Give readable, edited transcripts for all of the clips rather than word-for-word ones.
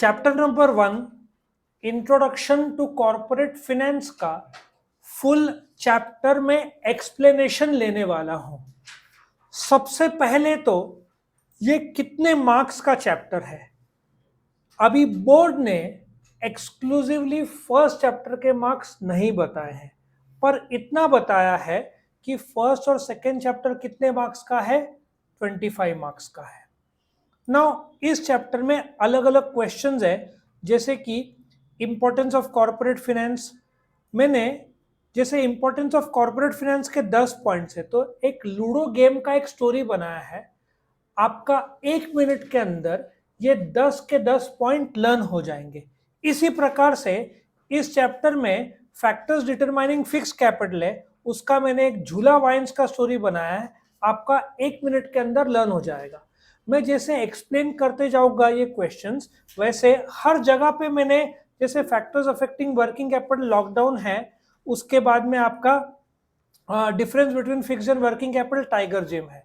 Chapter number 1 introduction to corporate finance का full chapter में explanation लेने वाला हूं। सबसे पहले तो ये कितने मार्क्स का चैप्टर है। अभी बोर्ड ने एक्सक्लूसिवली फर्स्ट चैप्टर के मार्क्स नहीं बताए हैं, पर इतना बताया है कि फर्स्ट और सेकेंड चैप्टर कितने मार्क्स का है, 25 मार्क्स का है। नाउ इस चैप्टर में अलग अलग क्वेश्चंस है, जैसे कि इंपॉर्टेंस ऑफ कॉर्पोरेट फाइनेंस। मैंने जैसे इंपॉर्टेंस ऑफ कॉर्पोरेट फाइनेंस के 10 पॉइंट्स है, तो एक लूडो गेम का एक स्टोरी बनाया है। आपका 1 मिनट के अंदर ये 10 के 10 पॉइंट लर्न हो जाएंगे। इसी प्रकार से इस चैप्टर में फैक्टर्स डिटरमाइनिंग फिक्स कैपिटल है, उसका मैंने एक झूला वाइन्स का स्टोरी बनाया है। आपका 1 मिनट के अंदर लर्न हो जाएगा। मैं जैसे एक्सप्लेन करते जाऊंगा ये क्वेश्चंस, वैसे हर जगह पे मैंने जैसे factors affecting working capital lockdown है, उसके बाद में आपका difference between fixed and working capital tiger gym है।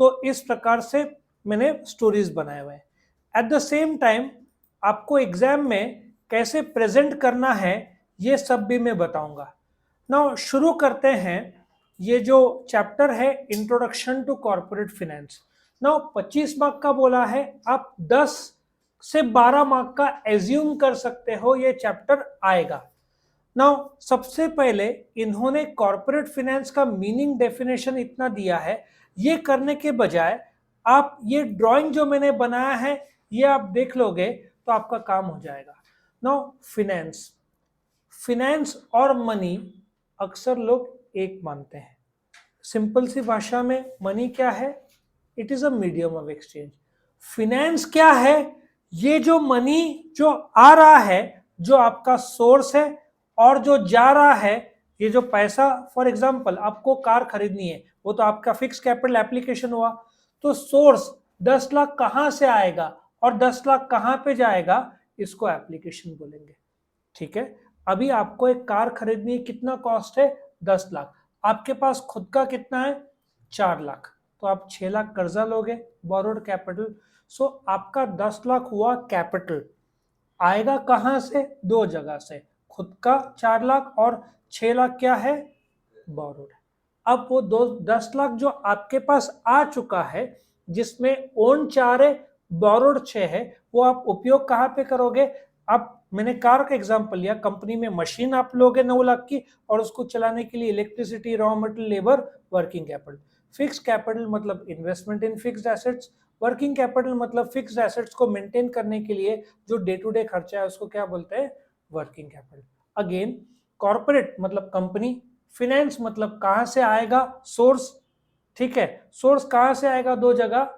तो इस प्रकार से मैंने स्टोरीज बनाए हुए हैं। एट द सेम टाइम आपको एग्जाम में कैसे प्रेजेंट करना है ये सब भी मैं बताऊंगा। नाउ शुरू करते हैं। ये जो चैप्टर है introduction to corporate finance, now 25 mark का बोला है, आप 10 से 12 मार्क का एज्यूम कर सकते हो ये चैप्टर आएगा। नाउ सबसे पहले इन्होंने कॉर्पोरेट फाइनेंस का मीनिंग डेफिनेशन इतना दिया है। ये करने के बजाय आप ये ड्राइंग जो मैंने बनाया है ये आप देख लोगे तो आपका काम हो जाएगा। नाउ फाइनेंस, फाइनेंस और मनी अक्सर लोग एक मानते हैं। सिंपल सी भाषा में मनी क्या है? It is a medium of exchange. Finance क्या है? ये जो मनी जो आ रहा है, जो आपका सोर्स है, और जो जा रहा है, ये जो पैसा, फॉर एग्जांपल आपको कार खरीदनी है, वो तो आपका फिक्स कैपिटल एप्लीकेशन हुआ। तो सोर्स 10 लाख कहां से आएगा और 10 लाख कहां पे जाएगा, इसको एप्लीकेशन बोलेंगे। ठीक है, अभी आपको एक कार खरीदनी है, कितना कॉस्ट है? 10 लाख। आपके पास खुद का कितना है? 4 लाख। तो आप 6 लाख कर्जा लोगे, बोरोड कैपिटल। सो आपका 10 लाख हुआ कैपिटल। आएगा कहां से? दो जगह से, खुद का 4 लाख और 6 लाख क्या है? बोरोड। अब वो 10 लाख जो आपके पास आ चुका है, जिसमें ओन 4 है, बोरोड 6 है, वो आप उपयोग कहां पे करोगे? आप, मैंने कार का एग्जांपल लिया, कंपनी में मशीन आप लोगे 9 लाख की, और उसको चलाने के लिए electricity, raw material, labour, working capital. Fix capital मतलब investment in fixed assets, working capital मतलब फिक्स्ड एसेट्स को मेंटेन करने के लिए जो डे टू डे खर्चा है उसको क्या बोलते हैं? Working capital. अगेन कॉर्पोरेट मतलब कंपनी, फाइनेंस मतलब कहां से आएगा? सोर्स। ठीक है, सोर्स कहां से आएगा? दो जगह,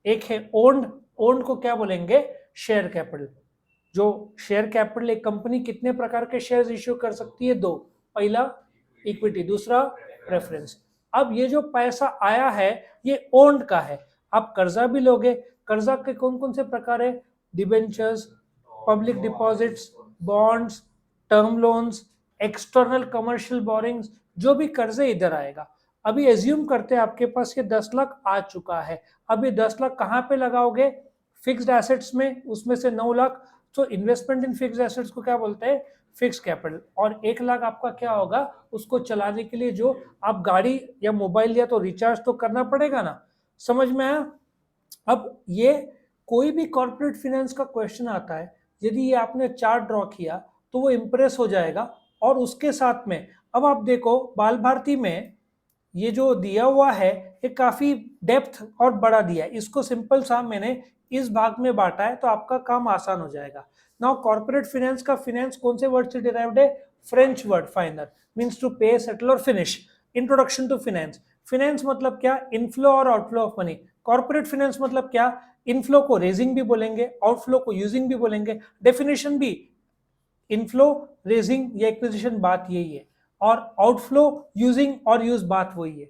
एक है ओन्ड, ओन्ड को क्या बोलेंगे? Share capital. जो शेयर कैपिटल, एक कंपनी कितने प्रकार के शेयर्स इश्यू कर सकती है? दो, पहला इक्विटी, दूसरा प्रेफरेंस। अब ये जो पैसा आया है ये ओन्ड का है। आप कर्जा भी लोगे, कर्जा के कौन कौन से प्रकार है? Debentures, public deposits, bonds, term loans, external commercial borings, जो भी कर्जे इधर आएगा। अभी एज्यूम करते हैं आपके पास ये 10 लाख आ चुका है। अब ये 10 लाख कहां पे लगाओगे? फिक्स्ड एसेट्स में, उसमें से 9 लाख। तो इन्वेस्टमेंट इन फिक्स्ड एसेट्स को क्या बोलते हैं? Fix capital. और 1 लाख आपका क्या होगा? उसको चलाने के लिए जो आप गाड़ी या मोबाइल लिया तो रिचार्ज तो करना पड़ेगा ना। समझ में आया? अब ये कोई भी कॉर्पोरेट फाइनेंस का क्वेश्चन आता है, यदि ये आपने चार्ट ड्रॉ किया तो वो इंप्रेस हो जाएगा। और उसके साथ में अब आप देखो बाल भारती में ये जो दिया हुआ है ये काफी डेप्थ और बड़ा दिया है। इसको सिंपल सा मैंने इस भाग में बांटा है, तो आपका काम आसान हो जाएगा। नाउ कॉर्पोरेट फाइनेंस का फाइनेंस कौन से वर्ड से डिराइव्ड है? French word finer, means to pay, settle और finish. Introduction to finance, finance मतलब क्या? इनफ्लो और outflow of money. Corporate finance मतलब क्या? इनफ्लो को रेजिंग भी बोलेंगे, आउटफ्लो को यूजिंग भी बोलेंगे। डेफिनेशन भी, इनफ्लो, रेजिंग या एक्विजिशन बात यही है, और आउटफ्लो, यूजिंग और यूज बात वही है।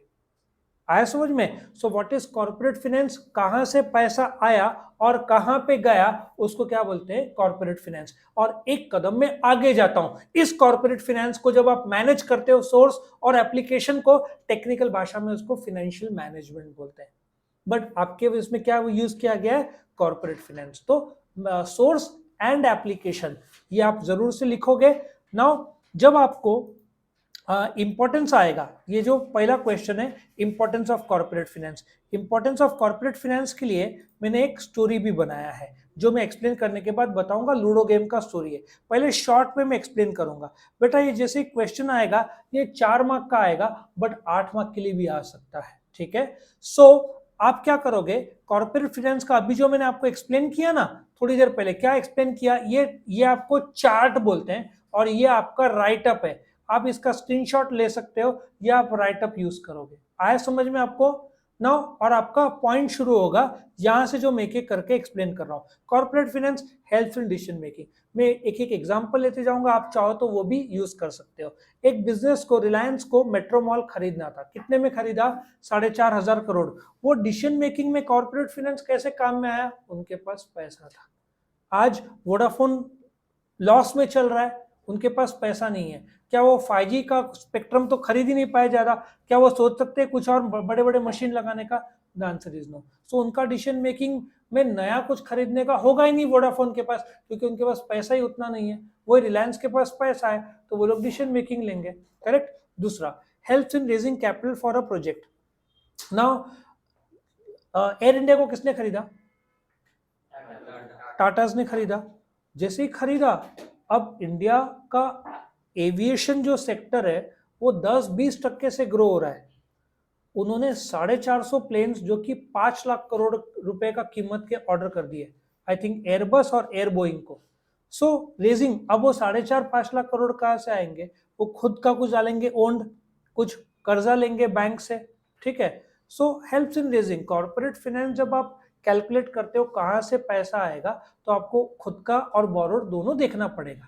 आया समझ में? So what is corporate finance? कहां से पैसा आया और कहां पे गया, उसको क्या बोलते हैं? Corporate finance. और एक कदम में आगे जाता हूं, इस कॉर्पोरेट फाइनेंस को जब आप मैनेज करते हो, सोर्स और एप्लीकेशन को, टेक्निकल भाषा में उसको फाइनेंशियल मैनेजमेंट बोलते हैं। बट आपके इसमें क्या यूज किया गया है? Corporate finance. तो सोर्स एंड एप्लीकेशन, ये आप जरूर से लिखोगे। नाउ जब आपको इंपॉर्टेंस आएगा, ये जो पहला क्वेश्चन है importance of corporate finance, importance of corporate finance के लिए मैंने एक स्टोरी भी बनाया है जो मैं एक्सप्लेन करने के बाद बताऊंगा। लूडो गेम का स्टोरी है, पहले शॉर्ट में मैं एक्सप्लेन करूंगा। बेटा ये जैसे क्वेश्चन आएगा ये 4 मार्क का आएगा बट 8 मार्क के लिए भी आ सकता है, ठीक है। सो आप क्या करोगे, कॉर्पोरेट फाइनेंस का अभी जो मैंने आपको एक्सप्लेन किया ना थोड़ी देर पहले, क्या एक्सप्लेन किया, ये आपको चार्ट बोलते हैं और ये आपका राइटअप है। आप इसका स्क्रीनशॉट ले सकते हो या आप राइटअप यूज करोगे। आया समझ में आपको नाउ, और आपका पॉइंट शुरू होगा यहां से जो मैं एक एक करके एक्सप्लेन कर रहा हूं। Corporate finance helps in decision making, मैं एक एक एग्जांपल लेते जाऊंगा, आप चाहो तो वो भी यूज कर सकते हो। एक बिजनेस को, रिलायंस को मेट्रो मॉल खरीदना था, कितने में खरीदा, 4,500 करोड़। वो डिसीजन मेकिंग में कॉर्पोरेट फाइनेंस कैसे काम में आया, उनके पास पैसा था। आज वोडाफोन लॉस में चल रहा है, उनके पास पैसा नहीं है। क्या वो 5G का स्पेक्ट्रम तो खरीद ही नहीं पाए ज्यादा, क्या वो सोच सकते हैं कुछ और बड़े बड़े मशीन लगाने का, द आंसर इज नो। सो उनका डिसीजन मेकिंग में नया कुछ खरीदने का होगा ही नहीं वोडाफोन के पास, क्योंकि उनके पास पैसा ही उतना नहीं है। वही रिलायंस के पास पैसा है तो वो लोग डिसीजन मेकिंग लेंगे, करेक्ट। दूसरा, helps in raising capital for a project. Now air India को किसने खरीदा, टाटाज ने खरीदा। जैसे ही खरीदा, अब इंडिया का एविएशन जो सेक्टर है वो 10-20% से ग्रो हो रहा है। उन्होंने 450 प्लेन्स जो कि 5 लाख करोड़ रुपए का कीमत के ऑर्डर कर दिए, आई थिंक एयरबस और एयर बोइंग को। सो रेजिंग, अब वो 4.5-5 लाख करोड़ कहाँ से आएंगे, वो खुद का कुछ डालेंगे ओन्ड, कुछ कर्जा लेंगे बैंक से, ठीक है। So helps in raising corporate finance, जब आप कैलकुलेट करते हो कहाँ से पैसा आएगा तो आपको खुद का और बोरोड दोनों देखना पड़ेगा।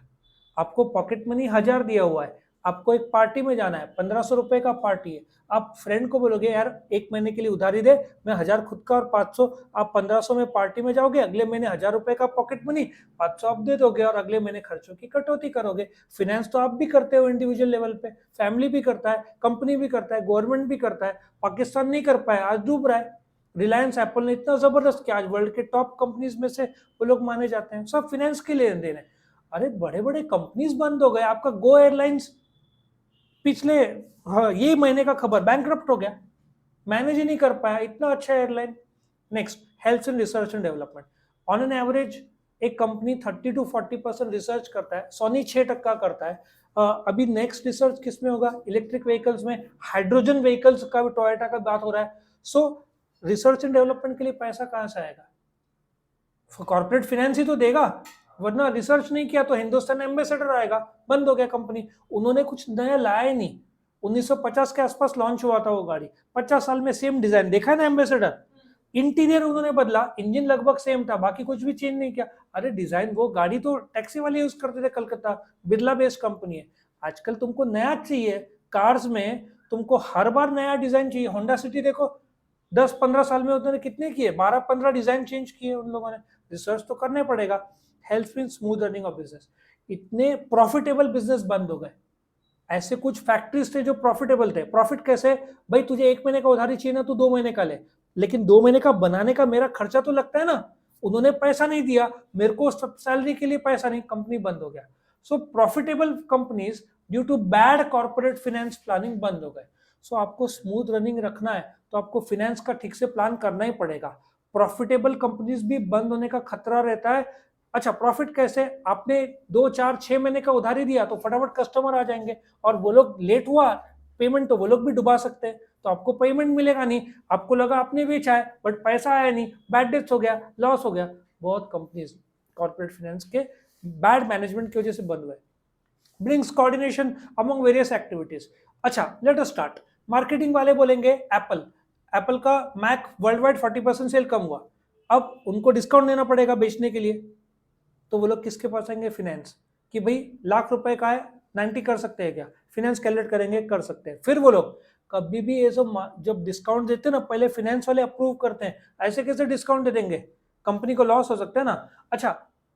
आपको पॉकेट मनी 1000 दिया हुआ है, आपको एक पार्टी में जाना है, 1500 रुपए का पार्टी है, आप फ्रेंड को बोलोगे यार एक महीने के लिए उधारी दे, मैं 1000 खुद का और 500, आप 1500 में पार्टी में जाओगे, अगले महीने 1000 रुपए का पॉकेट मनी, 500 आप दे दोगे और अगले महीने खर्चों की कटौती करोगे। फाइनेंस तो आप भी करते हो इंडिविजुअल लेवल पे, फैमिली भी करता है, कंपनी भी करता है, गवर्नमेंट भी करता है। पाकिस्तान नहीं कर पाया, आज डूब रहा है। रिलायंस, एप्पल ने इतना जबरदस्त किया, आज वर्ल्ड के टॉप कंपनीज में से वो लोग माने जाते हैं, सब फाइनेंस के लेन देन है। अरे बड़े बड़े कंपनीज बंद हो गए, आपका गो एयरलाइंस पिछले ये महीने का खबर बैंकरप्ट हो गया, मैनेज ही नहीं कर पाया, इतना अच्छा airline. Next, health and research and development. On an average एक कंपनी 30-40% रिसर्च करता है, सोनी 6% करता है। अभी नेक्स्ट रिसर्च किस में होगा, इलेक्ट्रिक व्हीकल्स में, हाइड्रोजन व्हीकल्स का भी टोयोटा का बात हो रहा है। सो रिसर्च एंड डेवलपमेंट के लिए पैसा कहां से आएगा, कॉर्पोरेट फाइनेंस ही तो देगा, वरना रिसर्च नहीं किया तो हिंदुस्तान एम्बेसडर आएगा, बंद हो गया कंपनी। उन्होंने कुछ नया लाया ही नहीं, 1950 के आसपास लॉन्च हुआ था वो गाड़ी, 50 साल में सेम डिजाइन, देखा है ना एम्बेसडर, इंटीरियर उन्होंने बदला, इंजन लगभग सेम था, बाकी कुछ भी चेंज नहीं किया। अरे डिजाइन, वो गाड़ी तो टैक्सी वाले यूज करते थे कलकत्ता, बिरला बेस्ड कंपनी है। आजकल तुमको नया चाहिए, कार्स में तुमको हर बार नया डिजाइन चाहिए। होंडा सिटी देखो, 10-15 साल में उन्होंने कितने किए, 12-15 डिजाइन चेंज किए उन लोगों ने। रिसर्च तो करने पड़ेगा। Help in smooth running of business, इतने प्रॉफिटेबल बिजनेस बंद हो गए। ऐसे कुछ फैक्ट्रीज थे जो प्रॉफिटेबल थे। प्रॉफिट कैसे, भाई तुझे 1 महीने का उधारी चाहिए ना, तू 2 महीने का ले, लेकिन 2 महीने का बनाने का मेरा खर्चा तो लगता है ना। उन्होंने पैसा नहीं दिया, मेरे को सैलरी के लिए पैसा नहीं, कंपनी बंद हो गया। So profitable companies due to bad corporate finance planning बंद हो गए। सो आपको स्मूथ रनिंग रखना है तो आपको फाइनेंस का ठीक से प्लान करना ही पड़ेगा। प्रॉफिटेबल कंपनीज भी बंद होने का खतरा रहता है। अच्छा, प्रॉफिट कैसे, आपने 2-4-6 महीने का उधारी दिया तो फटाफट कस्टमर आ जाएंगे, और वो लोग लेट हुआ पेमेंट तो वो लोग भी डुबा सकते हैं, तो आपको पेमेंट मिलेगा नहीं, आपको लगा आपने बेचा है बट पैसा आया नहीं, बैड डेट्स हो गया, लॉस हो गया। बहुत कंपनीज कॉर्पोरेट फाइनेंस के बैड मैनेजमेंट की वजह से बंद हुए। Brings coordination among various activities. अच्छा लेट अस स्टार्ट। मार्केटिंग वाले बोलेंगे एप्पल, एप्पल का मैक वर्ल्ड वाइड 40% सेल कम हुआ, अब उनको डिस्काउंट देना पड़ेगा बेचने के लिए, तो वो लोग किसके पास आएंगे, फाइनेंस, कि भाई लाख रुपए का है 90 कर सकते हैं क्या, फाइनेंस कैलकुलेट करेंगे, कर सकते हैं। फिर वो लोग कभी भी ये सब जब डिस्काउंट देते हैं ना, पहले फाइनेंस वाले अप्रूव करते हैं, ऐसे कैसे डिस्काउंट दे देंगे, कंपनी को लॉस हो सकता है ना। अच्छा,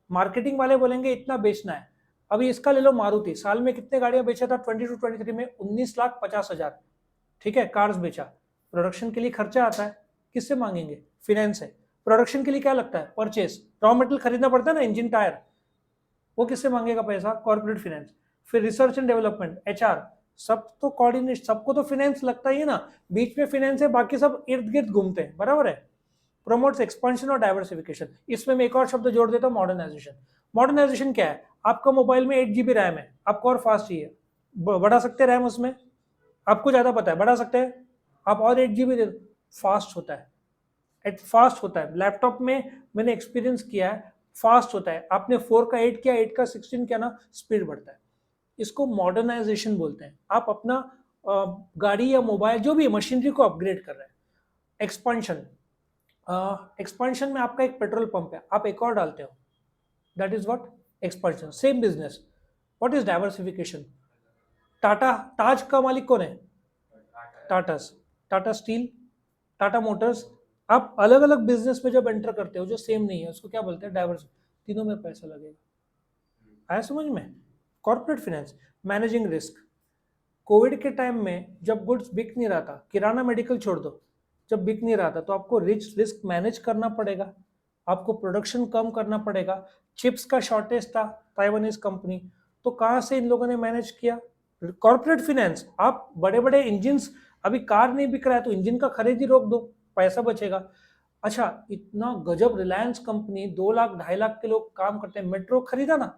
मार्केटिंग वाले बोलेंगे इतना बेचना है। अभी इसका ले लो, मारुति साल में कितने गाड़ियां बेचा था 22-23 में, 19,50,000, ठीक है, कार्स बेचा। प्रोडक्शन के लिए खर्चा आता है, किससे मांगेंगे, फाइनेंस है। प्रोडक्शन के लिए क्या लगता है, परचेस, रॉ मटेरियल खरीदना पड़ता है ना, इंजन टायर, वो किससे मांगेगा पैसा? Corporate finance. फिर रिसर्च एंड डेवलपमेंट, एचआर, सब तो कोऑर्डिनेट, सबको तो फाइनेंस लगता ही है ना, बीच में फाइनेंस है, बाकी सब इर्द गिर्द घूमते हैं, बराबर है। प्रमोट्स एक्सपेंशन और डाइवर्सिफिकेशन, इसमें मैं एक और शब्द जोड़ देता हूं, मॉडर्नाइजेशन। मॉडर्नाइजेशन क्या है? आपका मोबाइल में 8 GB रैम है, आपको और फास्ट चाहिए, बढ़ा सकते हैं रैम उसमें, आपको ज्यादा पता है, बढ़ा सकते हैं, आप और 8 GB दे दो, फास्ट होता है, फास्ट होता है। लैपटॉप में मैंने एक्सपीरियंस किया है, फास्ट होता है। आपने 4 का 8 किया, 8 का 16 किया ना, स्पीड बढ़ता है। इसको मॉडर्नाइजेशन बोलते हैं। आप अपना गाड़ी या मोबाइल जो भी मशीनरी को अपग्रेड कर रहे हैं। एक्सपांशन, एक्सपांशन में आपका एक पेट्रोल पंप है, आप एक और डालते हो, that is what? Expansion. Same business. What is diversification? Tata, Taj का मालिक कौन है? Tatas, Tata Steel, Tata Motors. आप अलग अलग बिजनेस में जब एंटर करते हो जो सेम नहीं है, उसको क्या बोलते हैं? डाइवर्स। तीनों में पैसा लगेगा, आया समझ में? Corporate finance, managing risk. Covid के टाइम में जब गुड्स बिक नहीं रहा था, किराना मेडिकल छोड़ दो, जब बिक नहीं रहा था तो आपको रिस्क मैनेज करना पड़ेगा, आपको प्रोडक्शन कम करना पड़ेगा। चिप्स का शॉर्टेज था, ताइवानीज कंपनी, तो कहाँ से इन लोगों ने मैनेज किया? Corporate finance. आप बड़े बड़े इंजिन, अभी कार नहीं बिक रहा है तो इंजन का खरीद ही रोक दो, पैसा बचेगा। अच्छा, इतना गजब, रिलायंस कंपनी 2 लाख 2.5 लाख के लोग काम करते हैं, मेट्रो खरीदा ना,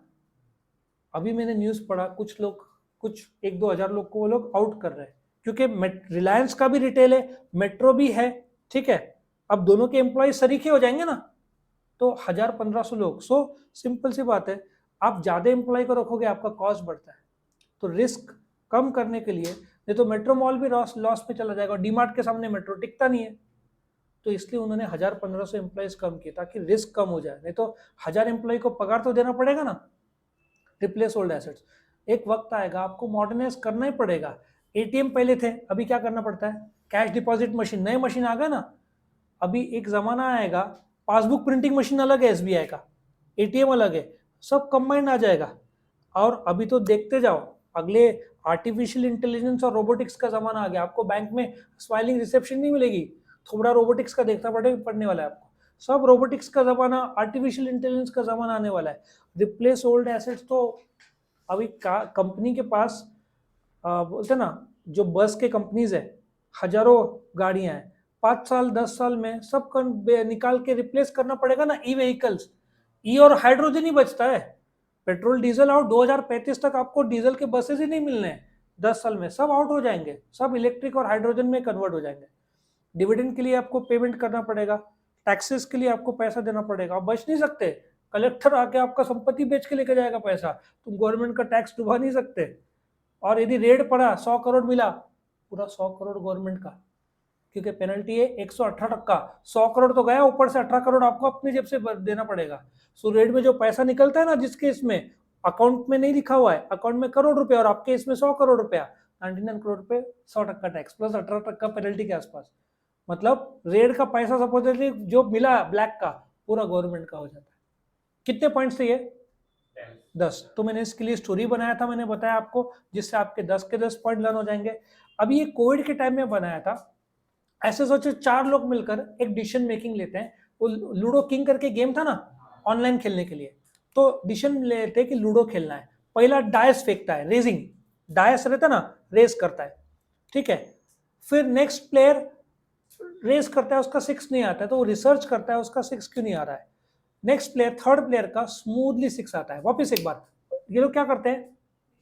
अभी मैंने न्यूज पढ़ा, कुछ लोग, कुछ 1-2 हजार लोग को वो लोग आउट कर रहे हैं, क्योंकि रिलायंस का भी रिटेल है, मेट्रो भी है, ठीक है, अब दोनों के एम्प्लॉय सरीखे हो जाएंगे ना, तो 1000-1500 लोग। सो सिंपल सी बात है, आप ज्यादा एम्प्लॉय को रखोगे, आपका कॉस्ट बढ़ता है, तो रिस्क कम करने के लिए, नहीं तो मेट्रो मॉल भी लॉस पे चला जाएगा, डीमार्ट के सामने मेट्रो टिकता नहीं है, तो इसलिए उन्होंने 1000-1500 एम्प्लॉयज कम किए ताकि रिस्क कम हो जाए, नहीं तो 1000 एम्प्लॉय को पगार तो देना पड़ेगा ना। रिप्लेस ओल्ड एसेट्स, एक वक्त आएगा आपको मॉडर्नाइज करना ही पड़ेगा। एटीएम पहले थे, अभी क्या करना पड़ता है? कैश डिपॉजिट मशीन, नए मशीन आ गया ना, अभी एक जमाना आएगा, पासबुक प्रिंटिंग मशीन अलग है एसबीआई का, एटीएम अलग है, सब कंबाइंड आ जाएगा। और अभी तो देखते जाओ, अगले आर्टिफिशियल इंटेलिजेंस और रोबोटिक्स का जमाना आ गया, आपको बैंक में स्माइलिंग रिसेप्शन नहीं मिलेगी, थोड़ा रोबोटिक्स का देखना पड़ने वाला है आपको, सब रोबोटिक्स का जमाना, आर्टिफिशियल इंटेलिजेंस का जमाना आने वाला है। रिप्लेस ओल्ड एसेट्स, तो अभी कंपनी के पास बोलते ना, जो बस के कंपनीज है, हजारों गाड़ियां हैं, 5 साल 10 साल में सब निकाल के रिप्लेस करना पड़ेगा ना, ई व्हीकल्स। ई और हाइड्रोजन ही बचता है, पेट्रोल डीजल आउट, 2035 तक आपको डीजल के बसेस ही नहीं मिलने हैं, 10 साल में सब आउट हो जाएंगे, सब इलेक्ट्रिक और हाइड्रोजन में कन्वर्ट हो जाएंगे। डिविडेंड के लिए आपको पेमेंट करना पड़ेगा, टैक्सेस के लिए आपको पैसा देना पड़ेगा, आप बच नहीं सकते, कलेक्टर आके आपका संपत्ति बेच के लेके जाएगा पैसा, तुम गवर्नमेंट का टैक्स डुबा नहीं सकते। और यदि रेड पड़ा, 100 करोड़ मिला, पूरा 100 करोड़ गवर्नमेंट का, क्योंकि पेनल्टी है 118%। 100 करोड़ तो गया, ऊपर से 18 करोड़ आपको अपनी जेब से देना पड़ेगा। सो रेड में जो पैसा निकलता है ना, जिसके इसमें अकाउंट में नहीं लिखा हुआ है, अकाउंट में करोड़ रुपया और आपके इसमें 100 करोड़ रुपया, 99 करोड़ रुपए, 100% टैक्स प्लस 18% पेनल्टी के आसपास। मतलब रेड का पैसा सपोजली जो मिला ब्लैक का, पूरा गवर्नमेंट का हो जाता है। कितने पॉइंट्स थे ये? 10। तो मैंने इसके लिए स्टोरी बनाया था, मैंने बताया आपको, जिससे आपके 10 के 10 पॉइंट लर्न हो जाएंगे। अभी ये कोविड के टाइम में बनाया था, ऐसे सोचो 4 लोग मिलकर एक डिसीजन मेकिंग लेते हैं, वो लूडो किंग करके गेम था ना ऑनलाइन खेलने के लिए, तो डिसीजन लेते हैं कि लूडो खेलना है। पहला डायस फेंकता है, रेजिंग डायस रहता ना, रेस करता है, ठीक है। फिर नेक्स्ट प्लेयर रेस करता है, उसका 6 नहीं आता है, तो वो रिसर्च करता है उसका 6 क्यों नहीं आ रहा है। नेक्स्ट प्लेयर, थर्ड प्लेयर का स्मूथली 6 आता है। वापस एक बार, ये लोग क्या करते हैं?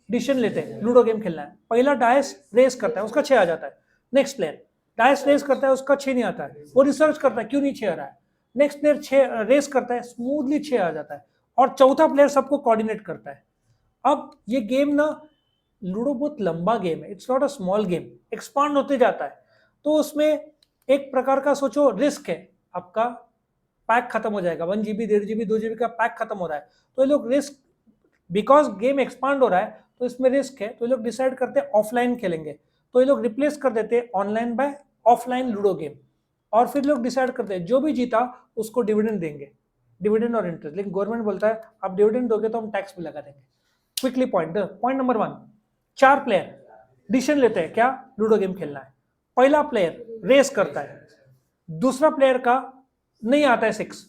डिसीजन लेते हैं, लूडो गेम खेलना है, पहला डायस रेस करता है, उसका 6 आ जाता है। नेक्स्ट प्लेयर डायस रेस करता है, उसका 6 नहीं आता है, वो रिसर्च करता है क्यों नहीं 6 आ रहा है। नेक्स्ट प्लेयर 6 रेस करता है, स्मूथली 6 आ जाता है, और चौथा प्लेयर सबको कोऑर्डिनेट करता है। अब ये गेम ना, लूडो बहुत लंबा गेम है, it's not a small game, expand होते जाता है, तो उसमें एक प्रकार का सोचो रिस्क है, आपका पैक खत्म हो जाएगा, 1 GB 1.5 GB 2 GB का पैक खत्म हो रहा है, तो ये लोग रिस्क, बिकॉज गेम एक्सपांड हो रहा है तो इसमें रिस्क है, तो ये लोग डिसाइड करते हैं ऑफलाइन खेलेंगे, तो ये लोग रिप्लेस कर देते हैं online by offline ludo game, और फिर लोग डिसाइड करते हैं जो भी जीता उसको डिविडेंड देंगे, डिविडेंड और इंटरेस्ट। लेकिन गवर्नमेंट बोलता है आप डिविडेंड दोगे तो हम टैक्स भी लगा देंगे। Quickly point number 1, 4 player decision लेते हैं क्या लूडो गेम खेलना है। पहला प्लेयर रेस करता है, दूसरा प्लेयर का नहीं आता है 6,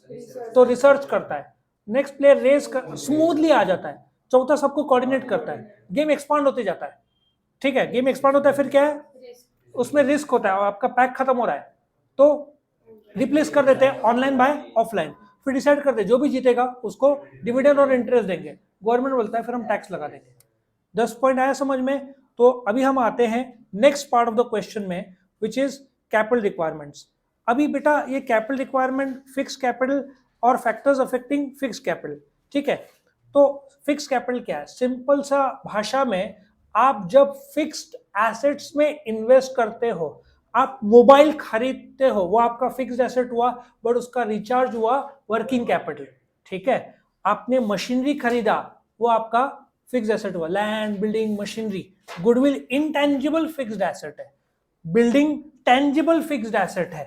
तो रिसर्च करता है, नेक्स्ट प्लेयर रेस कर स्मूथली आ जाता है, चौथा सबको कोऑर्डिनेट करता है, गेम एक्सपांड होते जाता है। ठीक है, गेम एक्सपांड होता है, फिर क्या है उसमें रिस्क होता है और आपका पैक खत्म हो रहा है तो रिप्लेस कर देते हैं ऑनलाइन बाय ऑफलाइन, फिर डिसाइड करते हैं जो भी जीतेगा उसको डिविडेंड और इंटरेस्ट देंगे, गवर्नमेंट बोलता है फिर हम टैक्स लगा देंगे। 10 पॉइंट आया समझ में। तो अभी हम आते हैं next part of the question में, विच इज कैपिटल रिक्वायरमेंट्स। अभी बेटा ये कैपिटल रिक्वायरमेंट, फिक्स कैपिटल और फैक्टर्स अफेक्टिंग फिक्स कैपिटल, ठीक है। तो फिक्स कैपिटल क्या है, सिंपल सा भाषा में, आप जब फिक्स्ड एसेट्स में इन्वेस्ट करते हो, आप मोबाइल खरीदते हो वो आपका फिक्स्ड एसेट हुआ, बट उसका रिचार्ज हुआ वर्किंग कैपिटल, ठीक है। आपने मशीनरी खरीदा वो आपका फिक्स्ड एसेट हुआ, land building machinery. Goodwill intangible fixed asset है, बिल्डिंग टेंजिबल फिक्स्ड एसेट है,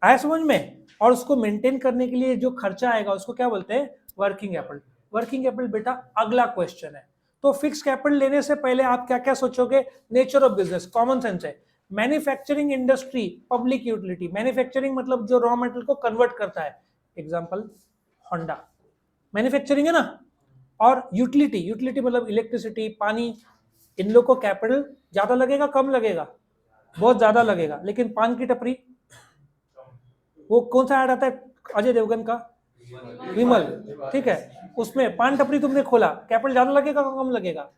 आया समझ में। और उसको मेंटेन करने के लिए जो खर्चा आएगा उसको क्या बोलते हैं, वर्किंग कैपिटल। वर्किंग कैपिटल बेटा अगला क्वेश्चन है। तो फिक्स कैपिटल लेने से पहले आप क्या क्या सोचोगे, nature of business, common sense है। Manufacturing industry, public utility, manufacturing मतलब जो रॉ मटेरियल को कन्वर्ट करता है, एग्जांपल होंडा, मैन्युफैक्चरिंग है ना। और यूटिलिटी, यूटिलिटी मतलब इलेक्ट्रिसिटी, पानी, इन लोग को कैपिटल ज्यादा लगेगा कम लगेगा, बहुत ज्यादा लगेगा। लेकिन पान की टपरी, वो कौन सा ऐड आता है अजय देवगन का, विमल, ठीक है, उसमें पान टपरी तुमने खोला, कैपिटल ज्यादा लगेगा कम लगेगा,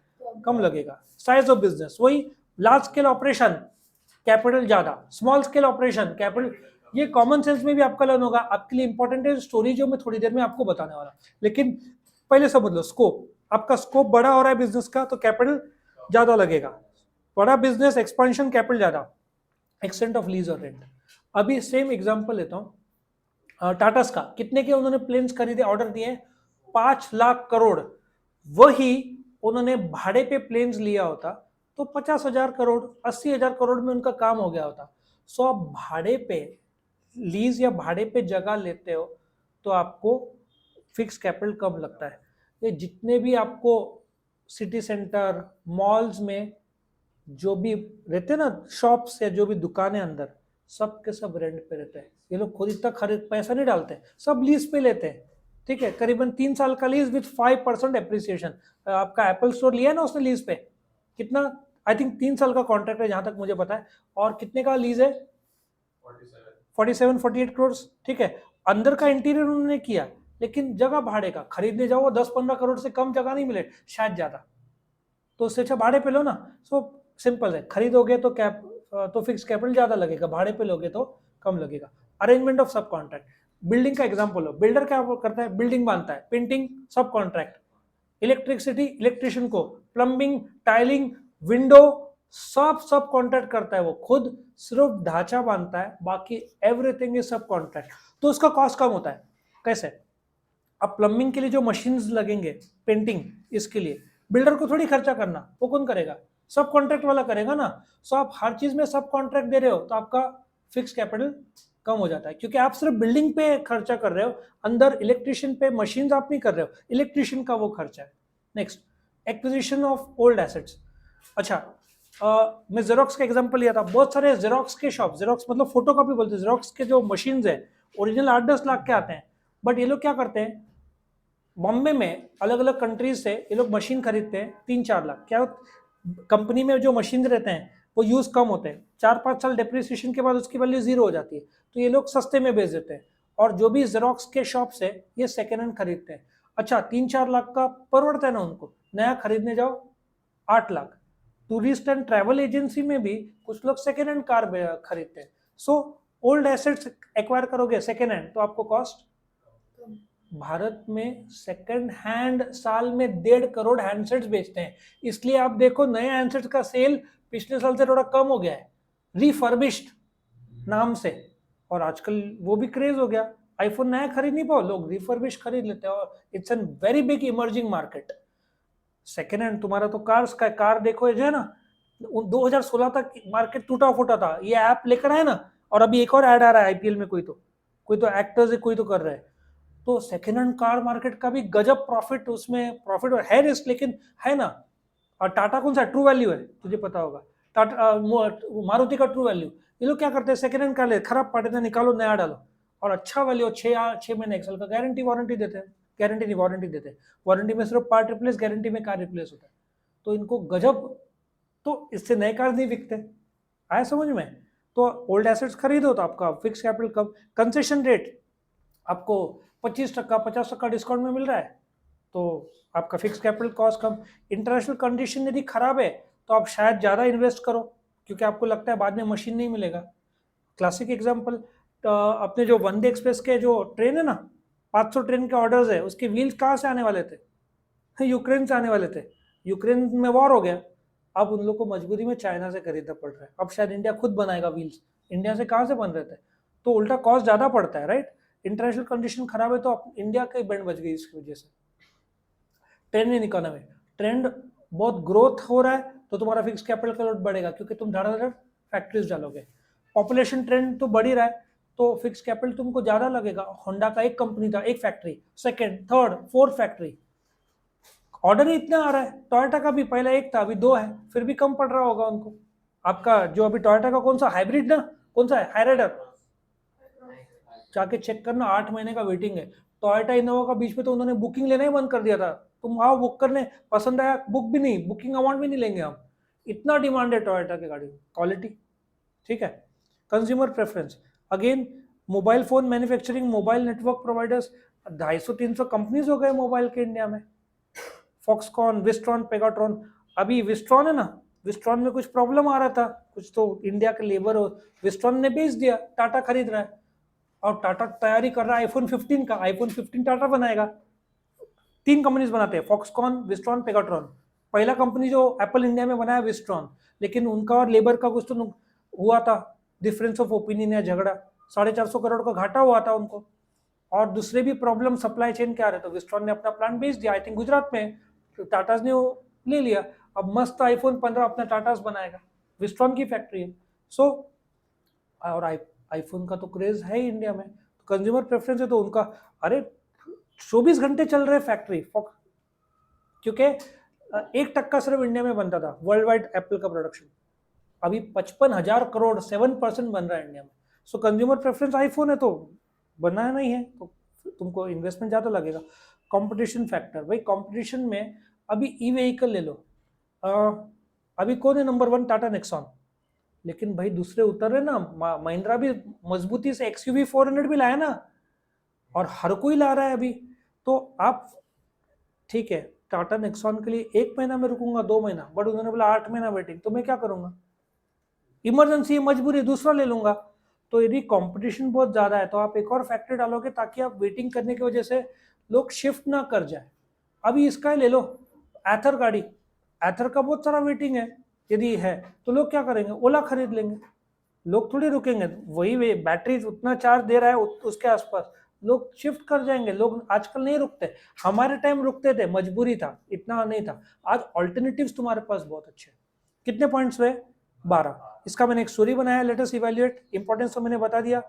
कम लगेगा। साइज ऑफ बिजनेस वही, लार्ज स्केल ऑपरेशन कैपिटल ज्यादा, स्मॉल स्केल ऑपरेशन कैपिटल। ये कॉमन सेंस में भी आपका लर्न होगा, आपके लिए इंपॉर्टेंट है स्टोरी जो मैं थोड़ी देर में आपको बताने वाला। लेकिन पहले समझ लो स्कोप, आपका स्कोप बड़ा हो रहा है बिजनेस का तो कैपिटल ज्यादा लगेगा, बड़ा बिजनेस एक्सपेंशन कैपिटल ज्यादा, एक्सटेंट ऑफ लीज और रेंट। अभी सेम एग्जांपल लेता हूं, टाटास का, कितने के उन्होंने प्लेन्स खरीदे, ऑर्डर दिए 5 लाख करोड़, वही उन्होंने भाड़े पे प्लेन्स लिया होता तो 50,000 करोड़ 80,000 करोड़ में उनका काम हो गया होता। सो आप भाड़े पे लीज या भाड़े पे जगह लेते हो तो आपको फिक्स कैपिटल कम लगता है। ये जितने भी आपको सिटी सेंटर मॉल्स में जो भी रहते हैं ना, शॉप्स या जो भी दुकानें अंदर, सब के सब रेंट पे रहते हैं। ये लोग खुद इतना खरीद पैसा नहीं डालते, सब लीज पे लेते हैं, ठीक है। करीबन 3 साल का लीज विथ 5% एप्रिसिएशन। आपका एप्पल स्टोर लिया है ना उसने लीज पे, कितना, आई थिंक 3 साल का कॉन्ट्रैक्ट है जहां तक मुझे पता है। और कितने का लीज है, 47-48 करोड़, ठीक है। अंदर का इंटीरियर उन्होंने किया, लेकिन जगह भाड़े का, खरीदने जाओ 10-15 करोड़ से कम जगह नहीं मिले शायद ज्यादा, तो उससे अच्छा भाड़े पे लो ना। सो सिंपल है, खरीदोगे तो तो फिक्स कैपिटल ज्यादा लगेगा, भाड़े पे लोगे तो कम लगेगा। अरेंजमेंट ऑफ सब कॉन्ट्रैक्ट, बिल्डिंग का एग्जांपल लो, बिल्डर क्या करता है, बिल्डिंग बांधता है, पेंटिंग सब कॉन्ट्रैक्ट, इलेक्ट्रिसिटी इलेक्ट्रिशियन को, प्लम्बिंग टाइलिंग विंडो सब कॉन्ट्रैक्ट करता है वो खुद, सिर्फ ढांचा बांधता है, बाकी एवरीथिंग इज सब कॉन्ट्रैक्ट। तो उसका कॉस्ट कम होता है। कैसे, अब प्लम्बिंग के लिए जो मशीन्स लगेंगे, पेंटिंग, इसके लिए बिल्डर को थोड़ी खर्चा करना, वो कौन करेगा, सब कॉन्ट्रैक्ट वाला करेगा ना। सो आप हर चीज में सब कॉन्ट्रैक्ट दे रहे हो तो आपका फिक्स कैपिटल कम हो जाता है, क्योंकि आप सिर्फ बिल्डिंग पे खर्चा कर रहे हो, अंदर इलेक्ट्रिशियन पे, मशीन आप नहीं कर रहे हो, इलेक्ट्रिशियन का वो खर्चा है। Next, acquisition of old assets. अच्छा, मैं जेरोक्स का एग्जांपल लिया था, बहुत सारे जेरोक्स के शॉप, जेरोक्स मतलब फोटोकॉपी बोलते हैं, जेरोक्स के जो मशीन्स है ओरिजिनल 8-10 लाख के आते हैं, बट ये लोग क्या करते हैं, बॉम्बे में अलग अलग कंट्रीज से ये लोग मशीन खरीदते हैं 3-4 लाख, क्या कंपनी में जो मशीन रहते हैं वो यूज कम होते हैं, 4-5 साल डेप्रिसिएशन के बाद उसकी वैल्यू जीरो हो जाती है, तो ये लोग सस्ते में बेच देते हैं। और जो भी जेरोक्स के शॉप से ये सेकेंड हैंड खरीदते हैं। अच्छा, 3-4 लाख का परवड़ता है ना उनको, नया खरीदने जाओ 8 lakh. Tourist and travel agency में भी कुछ लोग सेकेंड हैंड कार खरीदते हैं। सो ओल्ड एसेट्स एक्वायर करोगे सेकेंड हैंड तो आपको कॉस्ट, भारत में सेकंड हैंड साल में 1.5 करोड़ हैंडसेट्स बेचते हैं, इसलिए आप देखो नए हैंडसेट्स का सेल पिछले साल से थोड़ा कम हो गया है, रिफर्बिश्ड नाम से। और आजकल वो भी क्रेज हो गया, आईफोन नया खरीद नहीं पाओ, लोग रिफर्बिश खरीद लेते हैं, और it's an very big emerging market. Second hand तुम्हारा तो कार्स का, कार देखो जो है ना, 2016 तक मार्केट टूटा फूटा था, ये ऐप लेकर आए ना, और अभी एक और ऐड आ रहा है आईपीएल में, कोई तो एक्टर्स है, कोई तो कर रहा है। तो सेकेंड हैंड कार मार्केट का भी गजब प्रॉफिट, उसमें प्रॉफिट है, रिस्क लेकिन है ना। और टाटा कौन सा ट्रू वैल्यू है तुझे पता होगा, टाटा मारुति का ट्रू वैल्यू। ये लोग क्या करते हैं, सेकेंड हैंड कार ले, खराब पार्टी ना निकालो, नया डालो, और अच्छा वैल्यू 6 महीने 1 साल का गारंटी वारंटी देते हैं, गारंटी नहीं, वारंटी देते। वारंटी में सिर्फ पार्ट रिप्लेस, गारंटी में कार रिप्लेस होता है। तो इनको गजब, तो इससे नए कार नहीं बिकते। आया समझ में? तो ओल्ड एसेट्स खरीदो तो आपका फिक्स कैपिटल कम, कंसेशन रेट आपको 25%, 50% डिस्काउंट में मिल रहा है, तो आपका फिक्स कैपिटल कॉस्ट कम। इंटरनेशनल कंडीशन यदि खराब है तो आप शायद ज़्यादा इन्वेस्ट करो, क्योंकि आपको लगता है बाद में मशीन नहीं मिलेगा। क्लासिक एग्जांपल, अपने जो वंदे एक्सप्रेस के जो ट्रेन है ना, 500 ट्रेन के ऑर्डर्स है, उसके व्हील्स कहाँ से आने वाले थे? यूक्रेन से आने वाले थे। यूक्रेन में वॉर हो गया, अब उन लोग को मजबूरी में चाइना से खरीदना पड़ रहा है। अब शायद इंडिया खुद बनाएगा व्हील्स, इंडिया से कहाँ से बन रहे थे? तो उल्टा कॉस्ट ज़्यादा पड़ता है, राइट? इंटरनेशनल कंडीशन खराब है तो इंडिया की बैंड बच गई इसकी वजह से। ट्रेंड इन इकोनॉमी, ट्रेंड बहुत ग्रोथ हो रहा है तो तुम्हारा फिक्स कैपिटल का लोड बढ़ेगा, क्योंकि तुम धड़ाधड़ फैक्ट्रीज डालोगे। पॉपुलेशन ट्रेंड तो बढ़ ही रहा है तो फिक्स कैपिटल तुमको ज्यादा लगेगा। होंडा का एक कंपनी था, एक factory, second, third, fourth factory, order ही इतना आ रहा है। टोयोटा का भी पहले एक था, अभी 2 है, फिर भी कम पड़ रहा होगा उनको। आपका जो अभी टोयोटा का कौन सा हाइब्रिड ना, कौन सा है, हाइराइडर, जाके चेक करना, 8 महीने का वेटिंग है। टोयोटा इनोवा का बीच में तो उन्होंने बुकिंग लेना ही बंद कर दिया था। तुम आओ बुक करने, पसंद आया बुक भी नहीं, बुकिंग अमाउंट भी नहीं लेंगे हम, इतना डिमांड है टोयोटा की गाड़ी, क्वालिटी। ठीक है। Consumer preference, again mobile phone manufacturing, mobile network providers, 250-300 companies हो गए मोबाइल के इंडिया में। Foxconn, Wistron, Pegatron. अभी विस्ट्रॉन है ना, विस्ट्रॉन में कुछ प्रॉब्लम आ रहा था, कुछ तो इंडिया के लेबर हो, विस्ट्रॉन ने बेच दिया, टाटा खरीद रहा है। और टाटा तैयारी कर रहा है आईफोन 15 का, आईफोन 15 टाटा बनाएगा। 3 कंपनीज बनाते हैं, फॉक्सकॉन, विस्ट्रॉन, पेगाट्रॉन। पहला कंपनी जो एप्पल इंडिया में बनाया विस्ट्रॉन, लेकिन उनका और लेबर का कुछ तो हुआ था, डिफरेंस ऑफ ओपिनियन या झगड़ा, 450 करोड़ का घाटा हुआ था उनको। और दूसरे भी प्रॉब्लम सप्लाई चेन के आ रहे, तो विस्ट्रॉन ने अपना प्लांट बेच दिया, आई थिंक गुजरात में, तो टाटाज ने वो ले लिया। अब मस्त आईफोन 15 अपना टाटाज बनाएगा, विस्ट्रॉन की फैक्ट्री है। सो और आईफोन का तो क्रेज है ही इंडिया में, तो कंज्यूमर प्रेफरेंस है तो उनका, अरे 24 घंटे चल रहे फैक्ट्री, क्योंकि 1% सिर्फ इंडिया में बनता था वर्ल्ड वाइड एप्पल का प्रोडक्शन, अभी 55,000 करोड़, 7% बन रहा है इंडिया में। सो कंज्यूमर प्रेफरेंस आईफोन है तो बनाया नहीं है, तो तुमको इन्वेस्टमेंट ज़्यादा लगेगा। कंपटीशन फैक्टर, भाई कंपटीशन में अभी ई व्हीकल ले लो, अभी कौन है नंबर 1? टाटा नेक्सॉन। लेकिन भाई दूसरे उतर रहे ना, महिंद्रा भी मजबूती से XUV 400 भी लाया ना, और हर कोई ला रहा है अभी। तो आप, ठीक है, टाटा नेक्सॉन के लिए 1 महीना में रुकूंगा, 2 महीना, बट उन्होंने बोला 8 महीना वेटिंग, तो मैं क्या करूंगा? इमरजेंसी, मजबूरी, दूसरा ले लूंगा। तो यदि कंपटीशन बहुत ज्यादा है तो आप एक और फैक्टर डालोगे, ताकि आप वेटिंग करने की वजह से लोग शिफ्ट ना कर जाए। अभी इसका ले लो, एथर गाड़ी, एथर का बहुत सारा वेटिंग है, यदि है तो लोग क्या करेंगे? ओला खरीद लेंगे, लोग थोड़ी रुकेंगे, वही बैटरी उतना चार्ज दे रहा है उसके आसपास, लोग शिफ्ट कर जाएंगे। लोग आजकल नहीं रुकते, हमारे टाइम रुकते थे, मजबूरी था, इतना नहीं था। आज ऑल्टरनेटिव्स तुम्हारे पास बहुत अच्छे। कितने पॉइंट्स हुए? 12। इसका मैंने एक स्टोरी बनाया, लेट अस इवैल्यूएट, इंपॉर्टेंस तो मैंने बता दिया।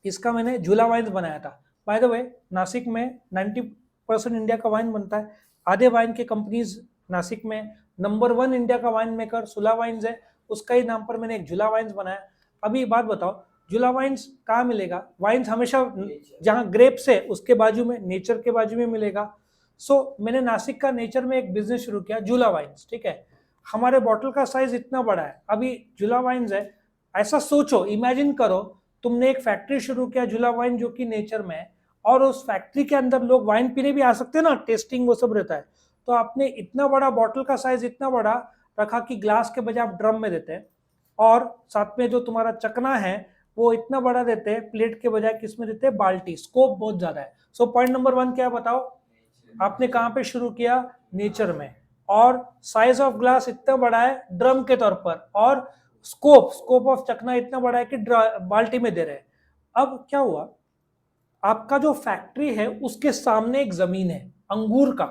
इसका मैंने झूला वाइन्स बनाया था। बाय द वे, नासिक में 90% इंडिया का वाइन बनता है। आधे वाइन के कंपनीज नासिक में, नंबर 1 इंडिया का वाइन मेकर सुला वाइन्स है, उसका ही नाम पर मैंने एक झूला वाइन्स बनाया। अभी बात बताओ, झूला वाइन्स कहाँ मिलेगा? वाइन्स हमेशा जहाँ ग्रेप्स है उसके बाजू में, नेचर के बाजू में मिलेगा। सो मैंने नासिक का नेचर में एक बिजनेस शुरू किया, झूला वाइन्स। ठीक है, हमारे बॉटल का साइज इतना बड़ा है, अभी झूला वाइन्स है। ऐसा सोचो, इमेजिन करो, तुमने एक फैक्ट्री शुरू किया झूला वाइन जो कि नेचर में है, और उस फैक्ट्री के अंदर लोग वाइन पीने भी आ सकते हैं ना, टेस्टिंग वो सब रहता है। तो आपने इतना बड़ा बॉटल का साइज इतना बड़ा रखा कि ग्लास के बजाय आप ड्रम में देते हैं, और साथ में जो तुम्हारा चकना है वो इतना बड़ा देते हैं, प्लेट के बजाय किस में देते हैं? बाल्टी। स्कोप बहुत ज्यादा है। सो पॉइंट नंबर 1 क्या बताओ? आपने कहां पे शुरू किया? नेचर में। और साइज ऑफ ग्लास इतना बड़ा है ड्रम के तौर पर, और स्कोप ऑफ चकना इतना बड़ा है कि बाल्टी में दे रहे हैं। अब क्या हुआ, आपका जो फैक्ट्री है उसके सामने एक जमीन है अंगूर का,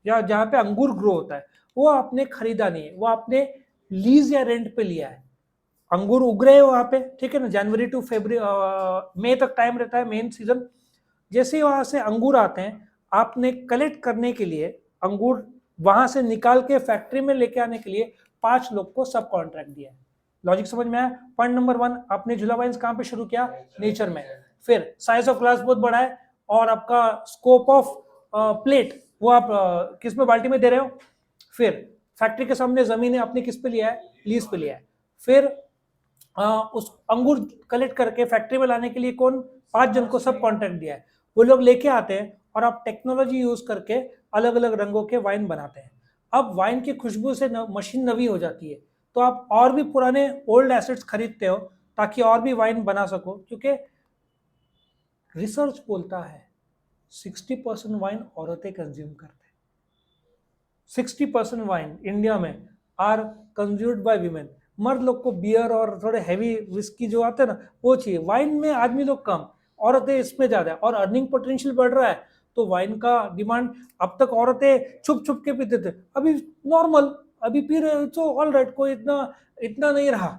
या जहां पे अंगूर ग्रो होता है, वो आपने खरीदा नहीं है, वो आपने लीज या रेंट पे लिया है। अंगूर उग रहे हैं वहां पे, ठीक है ना, जनवरी टू फरवरी, मई तक टाइम रहता है, मेन सीजन। जैसे ही वहां से अंगूर आते हैं, आपने कलेक्ट करने के लिए अंगूर वहां से निकाल के फैक्ट्री में लेके आने के लिए 5 लोग को सब कॉन्ट्रैक्ट दिया है। लॉजिक समझ में आया? पॉइंट नंबर 1, आपने झूला वाइन्स कहां पे शुरू किया? नेचर में। फिर साइज ऑफ ग्लास बहुत बड़ा है, और आपका स्कोप ऑफ प्लेट वो आप किस में बाल्टी में दे रहे हो। फिर फैक्ट्री के सामने जमीन है, आपने किस पे लिया है, लीज पे लिया है। फिर उस अंगूर कलेक्ट करके फैक्ट्री में लाने के लिए कौन, 5 जन को सब कॉन्ट्रैक्ट दिया है, वो लोग लेके आते हैं और आप टेक्नोलॉजी यूज करके अलग अलग रंगों के वाइन बनाते हैं। अब वाइन की खुशबू से मशीन नवी हो जाती है, तो आप और भी पुराने ओल्ड एसेट्स खरीदते हो ताकि और भी वाइन बना सको, क्योंकि रिसर्च बोलता है 60% वाइन औरतें कंज्यूम करते हैं। 60% वाइन इंडिया में आर कंज्यूम्ड बाय वीमेन। मर्द लोग को बियर और थोड़े हैवी विस्की जो आते हैं ना वो चाहिए, वाइन में आदमी लोग कम, औरतें इसमें ज्यादा है, और अर्निंग पोटेंशियल बढ़ रहा है तो वाइन का डिमांड। अब तक औरतें छुप छुप के पीते थे, अभी नॉर्मल, अभी पी रहे तो ऑल राइट, कोई इतना इतना नहीं रहा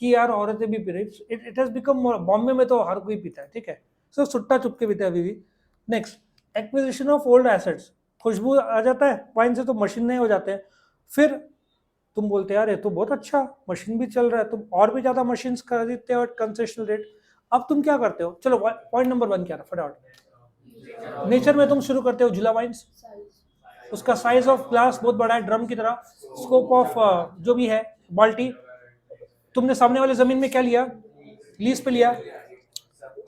कि यार औरतें भी पी रही। इट हैज बिकम, बॉम्बे में तो हर कोई पीता है, ठीक है, सिर्फ सुट्टा चुप के पीते हैं अभी भी। Next, acquisition of old assets, खुशबू आ जाता है वाइन से तो मशीन नहीं हो जाते हैं। फिर तुम बोलते यार ये तो बहुत अच्छा, मशीन भी चल रहा है, तुम और भी ज्यादा मशीन खरीदते हो कंसेशनल रेट। अब तुम क्या करते हो, चलो पॉइंट नंबर 1 क्या था फटाफट। नेचर में तुम शुरू करते हो झूला वाइन्स, उसका साइज ऑफ ग्लास बहुत बड़ा है ड्रम की तरह, स्कोप ऑफ जो भी है बाल्टी। तुमने सामने वाले जमीन में क्या लिया, लीज पे लिया,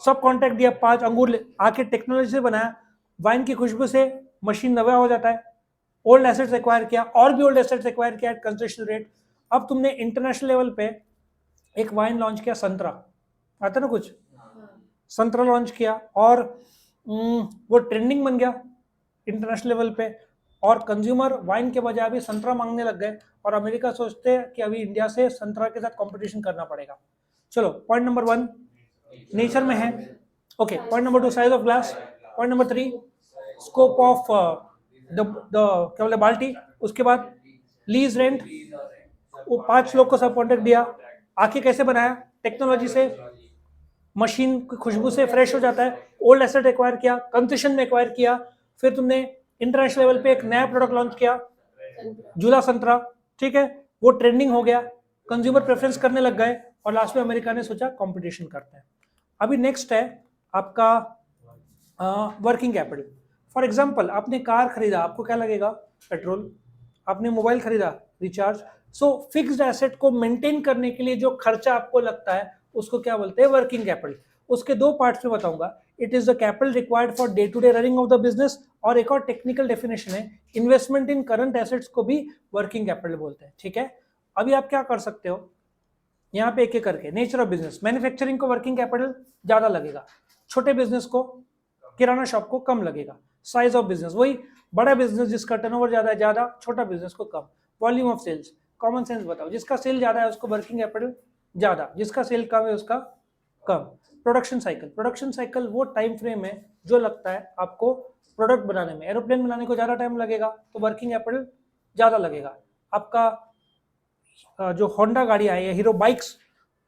सब कॉन्ट्रैक्ट दिया, 5 अंगूर आके टेक्नोलॉजी से बनाया, वाइन की खुशबू से मशीन नवा हो जाता है, ओल्ड एसेट्स एक्वायर किया, और भी ओल्ड एसेट्स एक्वायर किया एट कंसेशनल रेट। अब तुमने इंटरनेशनल लेवल पे एक वाइन लॉन्च किया, संतरा आता ना कुछ, संतरा लॉन्च किया और वो ट्रेंडिंग बन गया इंटरनेशनल लेवल पे, और कंज्यूमर वाइन के बजाय अभी संतरा मांगने लग गए, और अमेरिका सोचते हैं कि अभी इंडिया से संतरा के साथ कंपटीशन करना पड़ेगा। चलो पॉइंट नंबर 1 नेचर में है, okay. Point number 2 size of glass, point number 3 scope of the क्या बोले बाल्टी, उसके बाद लीज रेंट, वो 5 लोग को सब कॉन्ट्रैक्ट दिया, आखिर कैसे बनाया, टेक्नोलॉजी से, मशीन की खुशबू से फ्रेश हो जाता है, ओल्ड एसेट एक्वायर किया, कंसेशन में एक्वायर किया, फिर तुमने इंटरनेशनल लेवल पे एक नया प्रोडक्ट लॉन्च किया, झूला संतरा, ठीक है, वो ट्रेंडिंग हो गया, कंज्यूमर प्रेफरेंस करने लग गए, और लास्ट में अमेरिका ने सोचा कंपटीशन करते हैं। अभी नेक्स्ट है आपका वर्किंग कैपिटल। फॉर एग्जांपल आपने कार खरीदा, आपको क्या लगेगा, पेट्रोल। आपने मोबाइल खरीदा, रिचार्ज। सो फिक्स्ड एसेट को मेंटेन करने के लिए जो खर्चा आपको लगता है उसको क्या बोलते हैं, वर्किंग कैपिटल। उसके 2 पार्ट्स में बताऊंगा, it is the capital required for day to day running of the business, और एक और टेक्निकल डेफिनेशन है, इन्वेस्टमेंट इन करंट एसेट्स को भी वर्किंग कैपिटल बोलते हैं, ठीक है। अभी आप क्या कर सकते हो, यहाँ पे एक एक करके, नेचर ऑफ बिजनेस, मैन्युफैक्चरिंग को वर्किंग कैपिटल ज्यादा लगेगा, छोटे बिजनेस को, किराना शॉप को कम लगेगा। साइज ऑफ बिजनेस, वही बड़ा बिजनेस जिसका टर्नओवर ज्यादा है ज्यादा, छोटा बिजनेस को कम। Volume of sales, common sense बताओ, जिसका सेल ज्यादा है उसको वर्किंग कैपिटल ज्यादा, जिसका सेल कम है उसका कम। प्रोडक्शन साइकिल, प्रोडक्शन साइकिल वो टाइम फ्रेम है जो लगता है आपको प्रोडक्ट बनाने में, एरोप्लेन बनाने को ज्यादा टाइम लगेगा तो वर्किंग कैपिटल ज्यादा लगेगा। आपका जो होंडा गाड़ियां है या हीरो बाइक्स,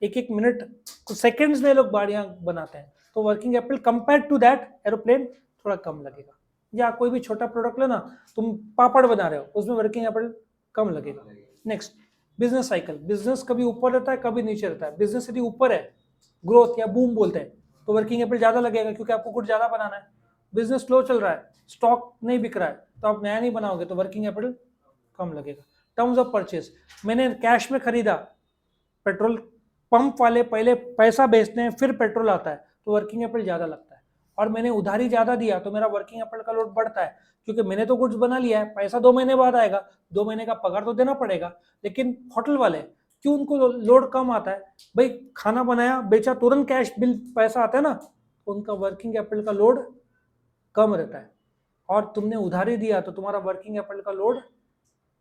एक एक मिनट कुछ सेकंड्स में लोग गाड़ियां बनाते हैं, तो working capital compare to that aeroplane थोड़ा कम लगेगा। या कोई भी छोटा प्रोडक्ट लेना, तुम पापड़ बना रहे हो, उसमें वर्किंग कैपिटल कम लगेगा। नेक्स्ट, बिजनेस साइकिल, बिजनेस कभी ऊपर रहता है कभी नीचे रहता है। बिजनेस यदि ऊपर है, ग्रोथ या बूम बोलते हैं, तो वर्किंग कैपिटल ज्यादा लगेगा क्योंकि आपको कुछ ज्यादा बनाना है। बिजनेस स्लो चल रहा है, स्टॉक नहीं बिक रहा है, तो आप नया नहीं बनाओगे तो वर्किंग कैपिटल कम लगेगा। टर्म्स ऑफ परचेज, मैंने कैश में खरीदा, पेट्रोल पंप वाले पहले पैसा बेचते हैं फिर पेट्रोल आता है, तो वर्किंग कैपिटल ज्यादा लगता है। और मैंने उधारी ज्यादा दिया तो मेरा वर्किंग कैपिटल का लोड बढ़ता है, क्योंकि मैंने तो कुछ बना लिया है, पैसा 2 महीने बाद आएगा, 2 महीने का पगार तो देना पड़ेगा। लेकिन होटल वाले क्यों, उनको लोड कम आता है, भाई खाना बनाया बेचा तुरंत कैश बिल पैसा आता है ना, तो उनका वर्किंग कैपिटल का लोड कम रहता है। और तुमने उधारी दिया तो तुम्हारा वर्किंग कैपिटल का लोड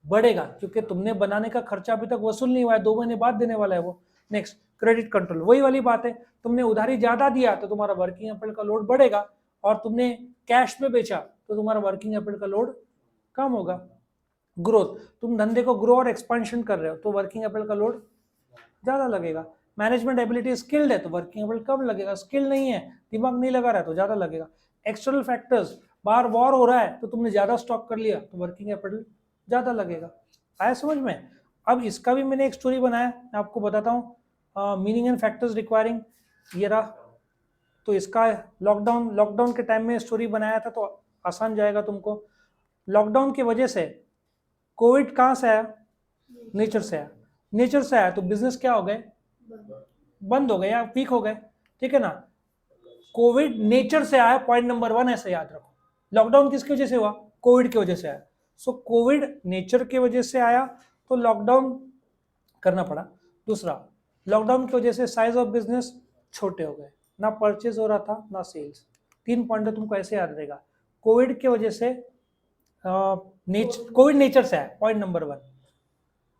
बढ़ेगा, क्योंकि तुमने बनाने का खर्चा अभी तक वसूल नहीं हुआ है, 2 महीने बाद देने वाला है वो। नेक्स्ट, क्रेडिट कंट्रोल, वही वाली बात है, तुमने उधारी ज्यादा दिया तो तुम्हारा वर्किंग कैपिटल का लोड बढ़ेगा, और तुमने कैश में बेचा तो तुम्हारा वर्किंग कैपिटल का लोड कम होगा। ग्रोथ, तुम धंधे को ग्रो और एक्सपेंशन कर रहे हो तो वर्किंग कैपिटल का लोड ज्यादा लगेगा। मैनेजमेंट एबिलिटी, स्किल्ड है तो वर्किंग कैपिटल कम लगेगा, स्किल नहीं है, दिमाग नहीं लगा रहा है तो ज्यादा लगेगा। एक्सटर्नल फैक्टर्स, बाहर वॉर हो रहा है तो तुमने ज्यादा स्टॉक कर लिया तो वर्किंग कैपिटल ज्यादा लगेगा। आया समझ में। अब इसका भी मैंने एक स्टोरी बनाया, मैं आपको बताता हूँ, मीनिंग एंड फैक्टर्स रिक्वायरिंग, ये रहा। तो इसका लॉकडाउन के टाइम में स्टोरी बनाया था तो आसान जाएगा तुमको। लॉकडाउन की वजह से कोविड कहाँ से आया? नेचर से आया। नेचर से आया तो बिजनेस क्या हो गए? बंद हो गए या वीक हो गए, ठीक है ना। कोविड नेचर से आया, पॉइंट नंबर 1 ऐसे याद रखो। लॉकडाउन किसकी वजह से हुआ? कोविड की वजह से आया। सो कोविड नेचर की वजह से आया तो लॉकडाउन करना पड़ा। दूसरा, लॉकडाउन की वजह से साइज ऑफ बिजनेस छोटे हो गए, ना परचेज हो रहा था ना सेल्स। 3 पॉइंट तुमको ऐसे याद रहेगा। कोविड की वजह से कोविड नेचर से आया, पॉइंट नंबर 1।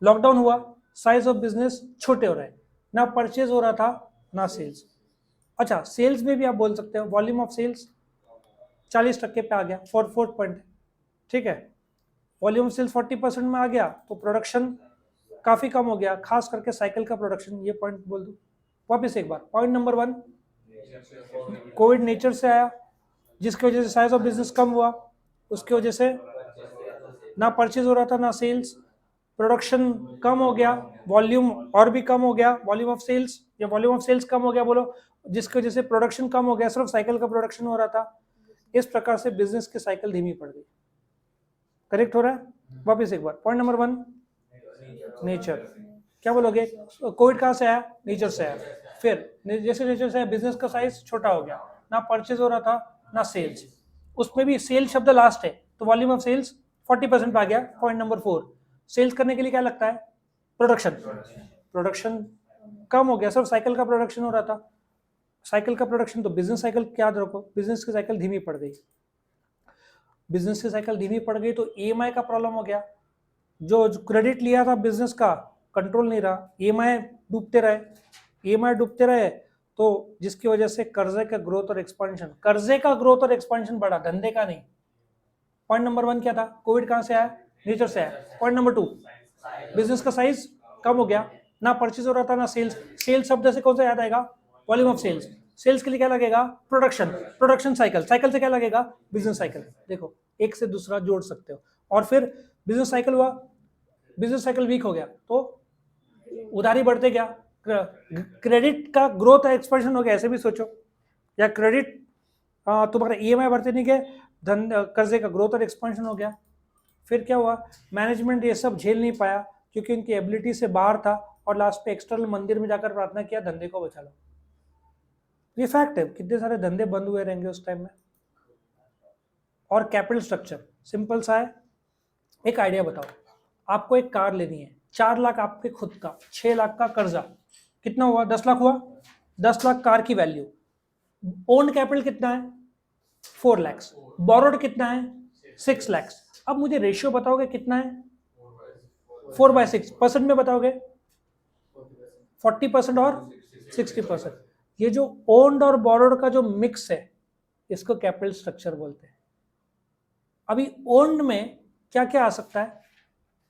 लॉकडाउन हुआ, साइज ऑफ बिजनेस छोटे हो रहे, ना परचेज हो रहा था ना सेल्स। अच्छा, सेल्स में भी आप बोल सकते हो वॉल्यूम ऑफ सेल्स 40% पे आ गया, 4 पॉइंट, ठीक है। वॉल्यूम सेल्स 40% में आ गया तो प्रोडक्शन काफी कम हो गया, खास करके साइकिल का प्रोडक्शन। ये पॉइंट बोल दूं वापस एक बार। पॉइंट नंबर 1, कोविड नेचर से आया जिसकी वजह से साइज ऑफ बिजनेस कम हुआ, उसकी वजह से ना परचेज हो रहा था ना सेल्स, प्रोडक्शन कम हो गया, वॉल्यूम और भी कम हो गया, वॉल्यूम ऑफ सेल्स या वॉल्यूम ऑफ सेल्स कम हो गया बोलो, जिसकी वजह से प्रोडक्शन कम हो गया, सिर्फ साइकिल का प्रोडक्शन हो रहा था। इस प्रकार से बिजनेस की साइकिल धीमी पड़ गई। करेक्ट हो रहा है? वापस एक बार, पॉइंट नंबर 1 नेचर। क्या बोलोगे? कोविड कहाँ से आया? नेचर से आया। फिर जैसे नेचर से आया बिजनेस का साइज छोटा हो गया, ना परचेज हो रहा था ना सेल्स, उसमें भी सेल शब्द लास्ट है तो वॉल्यूम ऑफ सेल्स 40% पे आ गया। पॉइंट नंबर 4, सेल्स करने के लिए क्या लगता है? प्रोडक्शन कम हो गया, सिर्फ साइकिल का प्रोडक्शन हो रहा था। साइकिल का प्रोडक्शन तो बिजनेस साइकिल याद रखो, बिजनेस की साइकिल धीमी पड़ गई। बिजनेस की साइकिल धीमी पड़ गई तो ईएमआई का प्रॉब्लम हो गया। जो क्रेडिट लिया था बिजनेस का कंट्रोल नहीं रहा, ईएमआई डूबते रहे तो जिसकी वजह से कर्जे का ग्रोथ और एक्सपेंशन बढ़ा, धंधे का नहीं। पॉइंट नंबर 1 क्या था? कोविड कहां से आया? नेचर से आया। पॉइंट नंबर 2, बिजनेस का साइज कम हो गया, ना परचेज हो रहा था ना सेल्स। सेल्स शब्द से कौन सा याद आएगा? Volume of sales. सेल्स के लिए क्या लगेगा? प्रोडक्शन साइकिल से क्या लगेगा? Business cycle. देखो, एक से दूसरा जोड़ सकते हो। और फिर बिजनेस साइकिल हुआ, बिजनेस साइकिल वीक हो गया तो उधारी बढ़ते गया, क्रेडिट का ग्रोथ और एक्सपेंशन हो गया, ऐसे भी सोचो। या क्रेडिट तुम्हारा ईएमआई बढ़ते नहीं गए, धन कर्जे का ग्रोथ और एक्सपेंशन हो गया। फिर क्या हुआ? मैनेजमेंट ये सब झेल नहीं पाया क्योंकि उनकी एबिलिटी से बाहर था और लास्ट पे एक्सटर्नल मंदिर में जाकर प्रार्थना किया, धंधे को बचा लो। ये फैक्ट है, कितने सारे धंधे बंद हुए रहेंगे उस टाइम में। और कैपिटल स्ट्रक्चर सिंपल सा है। एक आइडिया बताओ, आपको एक कार लेनी है, 4 लाख आपके खुद का, 6 लाख का कर्जा, कितना हुआ? 10 लाख हुआ। 10 लाख कार की वैल्यू। ओन्ड कैपिटल कितना है? 4 लाख। बोरोड कितना है? 6 लाख। अब मुझे रेशियो बताओगे कितना है? 4/6। परसेंट में बताओगे? 40% और 60%। ये जो ओन्ड और बोरोड का जो मिक्स है इसको कैपिटल स्ट्रक्चर बोलते हैं। अभी ओन्ड में क्या क्या आ सकता है?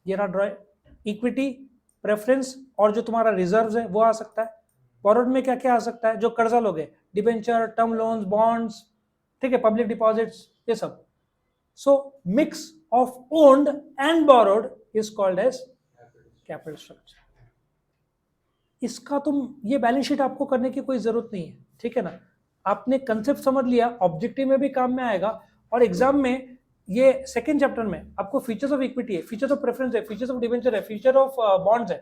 ये रहा ड्रॉ, इक्विटी, प्रेफरेंस और जो तुम्हारा रिजर्व है वो आ सकता है। बोरोड में क्या क्या आ सकता है? जो कर्जा लोगे, डिबेंचर, टर्म लोन्स, बॉन्ड्स, ठीक है, पब्लिक डिपॉजिट्स, ये सब। So mix of owned and borrowed is called as capital structure. इसका तुम ये बैलेंस शीट आपको करने की कोई जरूरत नहीं है, ठीक है ना। आपने कंसेप्ट समझ लिया, ऑब्जेक्टिव में भी काम में आएगा और एग्जाम में ये सेकंड चैप्टर में आपको फीचर्स ऑफ इक्विटी है, फीचर्स ऑफ प्रेफरेंस है, फीचर्स ऑफ डिबेंचर है, फीचर ऑफ बॉन्ड्स है।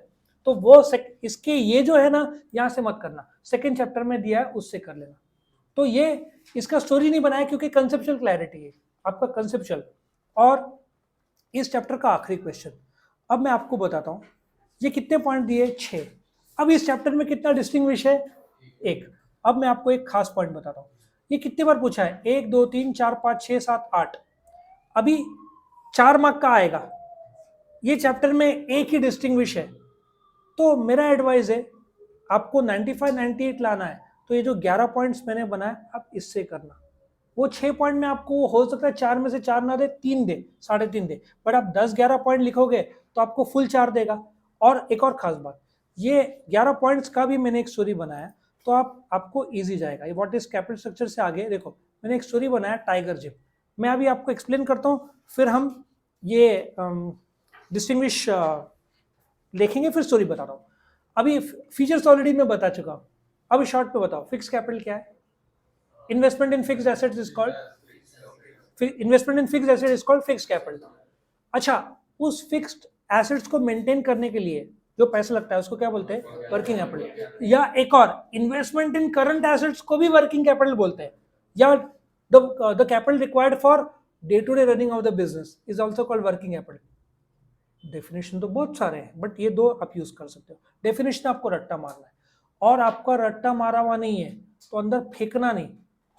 तो वो इसके ये जो है ना, यहां से मत करना, सेकंड चैप्टर में दिया है उससे कर लेना। तो ये इसका स्टोरी नहीं बनाया क्योंकि कंसेप्चुअल क्लैरिटी है आपका, कंसेप्चुअल। और इस चैप्टर का आखिरी क्वेश्चन अब मैं आपको बताता हूं। ये कितने पॉइंट दिए? 6। अब इस चैप्टर में कितना डिस्टिंग्विश है? 1। अब मैं आपको एक खास पॉइंट बताता हूं। ये कितने बार पूछा है? 1 2 3 4 5 6 7 8। अभी 4 मार्क का आएगा। ये चैप्टर में एक ही डिस्टिंग्विश है, तो मेरा एडवाइस है आपको 95 98 लाना है तो ये जो 11 पॉइंट्स मैंने बनाए आप इससे करना। वो 6 पॉइंट में आपको हो सकता है 4 में से 4 ना दे, 3 दे, 3.5 दे, बट आप 10-11 पॉइंट लिखोगे तो आपको फुल 4 देगा। और एक और खास बात, ये 11 पॉइंट्स का भी मैंने एक स्टोरी बनाया तो आपको इजी जाएगा। व्हाट इज कैपिटल स्ट्रक्चर से आगे देखो, मैंने एक स्टोरी बनाया टाइगर जिप। मैं अभी आपको एक्सप्लेन करता हूँ, फिर हम ये डिस्टिंग्विश लिखेंगे, फिर स्टोरी बता रहा हूँ। अभी फीचर्स ऑलरेडी मैं बता चुका हूँ, अभी शॉर्ट पे बताओ, फिक्स कैपिटल क्या है? Investment in fixed assets is called investment in fixed asset is called fixed capital. अच्छा, उस फिक्स्ड एसेट्स को मेंटेन करने के लिए जो पैसा लगता है उसको क्या बोलते हैं? Working capital. या एक और, इन्वेस्टमेंट इन करंट एसेट्स को भी वर्किंग कैपिटल बोलते हैं। या the capital required for day to day running of the business is also called working capital. Definition तो बहुत सारे हैं, बट ये दो आप यूज कर सकते हो। डेफिनेशन आपको रट्टा मारना है, और आपका रट्टा मारा हुआ नहीं है तो अंदर फेंकना नहीं।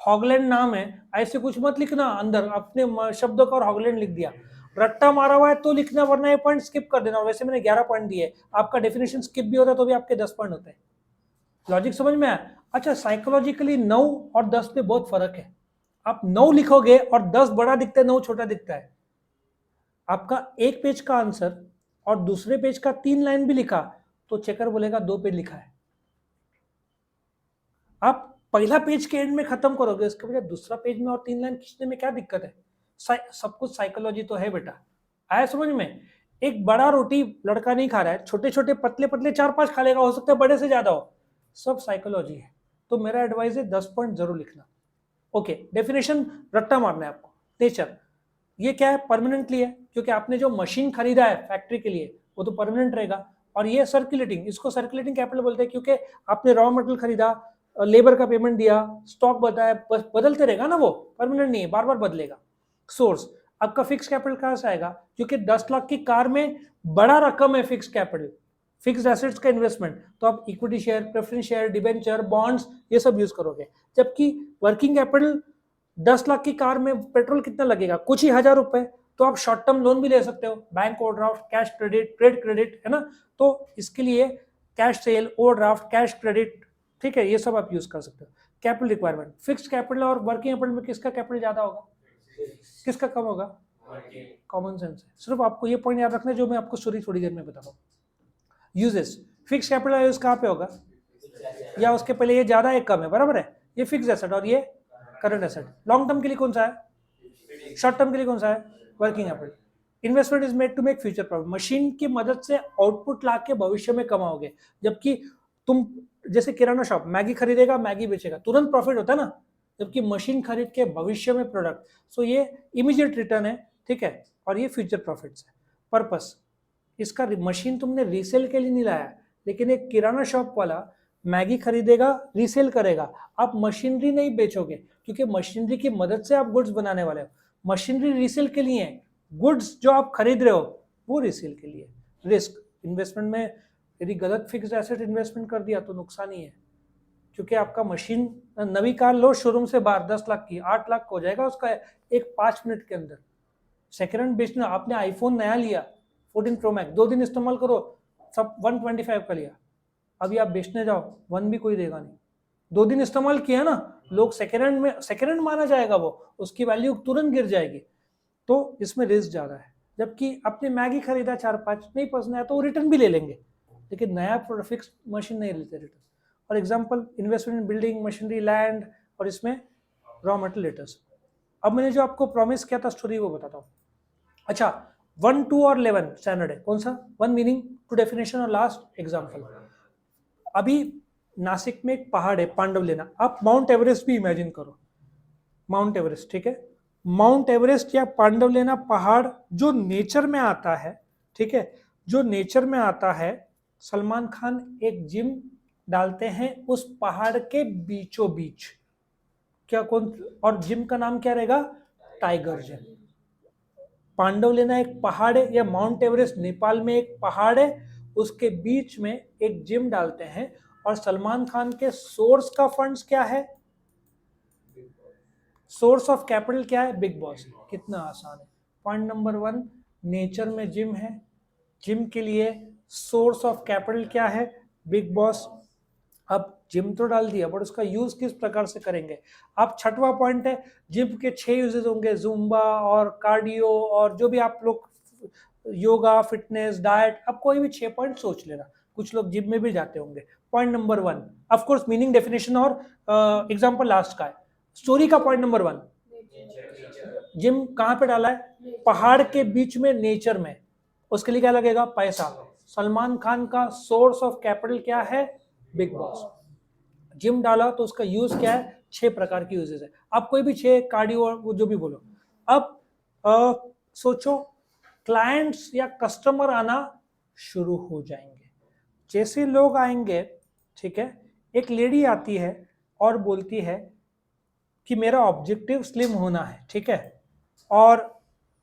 हॉगलैंड नाम है, ऐसे कुछ मत लिखना अंदर, अपने शब्दों का और हॉगलैंड लिख दिया। रट्टा मारा हुआ है तो लिखना, वरना ये पॉइंट स्किप कर देना। वैसे मैंने 11 पॉइंट दिए, आपका डेफिनेशन स्किप भी होता है तो भी आपके 10 पॉइंट होते हैं। लॉजिक समझ में आया? अच्छा, साइकोलॉजिकली 9 और 10 में बहुत फर्क है। आप 9 लिखोगे और 10 बड़ा दिखता है, 9 छोटा दिखता है। आपका एक पेज का आंसर और दूसरे पेज का 3 लाइन भी लिखा तो चेकर बोलेगा 2 पेज लिखा है। आप पहला पेज के एंड में खत्म करोगे, उसके बजाय दूसरा पेज में और 3 लाइन खींचने में क्या दिक्कत है? सब कुछ साइकोलॉजी तो है बेटा। आया समझ में? एक बड़ा रोटी लड़का नहीं खा रहा है, छोटे छोटे पतले पतले 4-5 खा लेगा, हो सकता है बड़े से ज्यादा हो, सब साइकोलॉजी है। तो मेरा एडवाइस है 10 पॉइंट जरूर लिखना। ओके, डेफिनेशन रट्टा मारना है आपको। नेचर, ये क्या है? परमानेंटली है, क्योंकि आपने जो मशीन खरीदा है फैक्ट्री के लिए वो तो परमानेंट रहेगा। और ये सर्कुलेटिंग, इसको सर्कुलेटिंग कैपिटल बोलते हैं, क्योंकि आपने रॉ मटेरियल खरीदा, लेबर का पेमेंट दिया, स्टॉक बताया, बदलते रहेगा ना, वो परमानेंट नहीं है, बार बार बदलेगा। सोर्स, आपका फिक्स कैपिटल कहां से आएगा? क्योंकि 10 लाख की कार में बड़ा रकम है फिक्स कैपिटल, फिक्स एसेट्स का इन्वेस्टमेंट, तो आप equity share, preference share, debenture, bonds ये सब यूज करोगे। जबकि वर्किंग कैपिटल 10 लाख की कार में पेट्रोल कितना लगेगा? कुछ ही 1000 रुपए, तो आप शॉर्ट टर्म लोन भी ले सकते हो, bank overdraft, cash credit, trade credit, है ना। तो इसके लिए cash cell, overdraft, cash credit, ठीक है, ये सब आप यूज कर सकते हो। कैपिटल रिक्वायरमेंट, फिक्स्ड कैपिटल और वर्किंग कैपिटल में किसका कैपिटल ज्यादा होगा, किसका कम होगा? कॉमन सेंस है। सिर्फ आपको ये पॉइंट याद रखना है जो मैं आपको स्टोरी थोड़ी देर में बताता हूँ। यूजेस, फिक्स कैपिटल यूज कहाँ पे होगा? या उसके पहले ये ज्यादा है कम है, बराबर है, ये फिक्स एसेट और ये करंट एसेट। लॉन्ग टर्म के लिए कौन सा है? शॉर्ट टर्म के लिए कौन सा है? Working capital. Investment is made to make future profit, machine की मदद से आउटपुट ला के भविष्य में कमाओगे। जबकि तुम जैसे किराना शॉप, मैगी खरीदेगा, मैगी बेचेगा, तुरंत प्रॉफिट होता है ना, जबकि मशीन खरीद के भविष्य में प्रोडक्ट, सो ये इमीडिएट रिटर्न है, ठीक है, और ये फ्यूचर प्रॉफिट्स है। पर्पस, इसका मशीन तुमने रीसेल के लिए नहीं लाया, लेकिन एक किराना शॉप वाला मैगी खरीदेगा, रीसेल करेगा, आप मशीनरी नहीं बेचोगे, क्योंकि मशीनरी की मदद से आप गुड्स बनाने वाले हो। मशीनरी रीसेल के लिए है, गुड्स जो आप खरीद रहे हो वो रीसेल के लिए। रिस्क, इन्वेस्टमेंट में यदि गलत फिक्स्ड एसेट इन्वेस्टमेंट कर दिया तो नुकसान ही है, क्योंकि आपका मशीन, नवी कार लो शोरूम से बाहर 10 लाख की, 8 लाख हो जाएगा उसका एक 5 मिनट के अंदर। सेकेंड हैंड बेचना, आपने आईफोन नया लिया 14 प्रो मैक्स, 2 दिन इस्तेमाल करो, सब 125 का लिया, अभी आप बेचने जाओ 1 भी कोई देगा नहीं। 2 दिन इस्तेमाल किया ना, लोग सेकेंड हैंड में, सेकेंड हैंड माना जाएगा वो, उसकी वैल्यू तुरंत गिर जाएगी। तो इसमें रिस्क ज्यादा है। जबकि आपने मैगी खरीदा 4-5, नहीं पसंद आया तो वो रिटर्न भी ले लेंगे, लेकिन नया फिक्स मशीन नहीं लेते रिटर्न। और एग्जांपल, इन्वेस्टमेंट इन बिल्डिंग, मशीनरी, लैंड, और इसमें रॉ मटेरियल लेटर्स। अब मैंने जो आपको प्रॉमिस किया था स्टोरी वो बताता हूँ। अच्छा, 1, 2 और 11 स्टैंडर्ड है, कौन सा? 1 मीनिंग, 2 डेफिनेशन और लास्ट एग्जाम्पल। अभी नासिक में एक पहाड़ है पांडव लेना, आप माउंट एवरेस्ट भी इमेजिन करो, माउंट एवरेस्ट, ठीक है, माउंट एवरेस्ट या पांडव लेना पहाड़ जो नेचर में आता है, ठीक है, जो नेचर में आता है। सलमान खान एक जिम डालते हैं उस पहाड़ के बीचों बीच, क्या कौन, और जिम का नाम क्या रहेगा? Tiger gym. पांडव लेना एक पहाड़ है, या माउंट एवरेस्ट नेपाल में एक पहाड़ है, उसके बीच में एक जिम डालते हैं, और सलमान खान के सोर्स का फंड्स क्या है? सोर्स ऑफ कैपिटल क्या है? Big boss. कितना आसान है। पॉइंट नंबर 1, नेचर में जिम है, जिम के लिए सोर्स ऑफ कैपिटल क्या है? Big boss. अब जिम तो डाल दिया, बट उसका यूज किस प्रकार से करेंगे? आप छठवां पॉइंट है, जिम के 6 यूजेस होंगे, जुम्बा और कार्डियो और जो भी आप लोग, योगा, फिटनेस, डाइट, अब कोई भी 6 पॉइंट सोच लेना, कुछ लोग जिम में भी जाते होंगे। Point number 1, of course meaning, definition और एग्जांपल लास्ट का है। स्टोरी का पॉइंट नंबर 1, जिम कहां पे डाला है? पहाड़ के बीच में, नेचर में, उसके लिए क्या लगेगा? पैसा। सलमान खान का सोर्स ऑफ कैपिटल क्या है? Big boss. जिम डाला तो उसका यूज क्या है? 6 प्रकार की यूजेस है। आप कोई भी 6 कार्डियो वो जो भी बोलो। अब सोचो क्लाइंट्स या कस्टमर आना शुरू हो जाएंगे। जैसे लोग आएंगे, ठीक है, एक लेडी आती है और बोलती है कि मेरा ऑब्जेक्टिव स्लिम होना है, ठीक है, और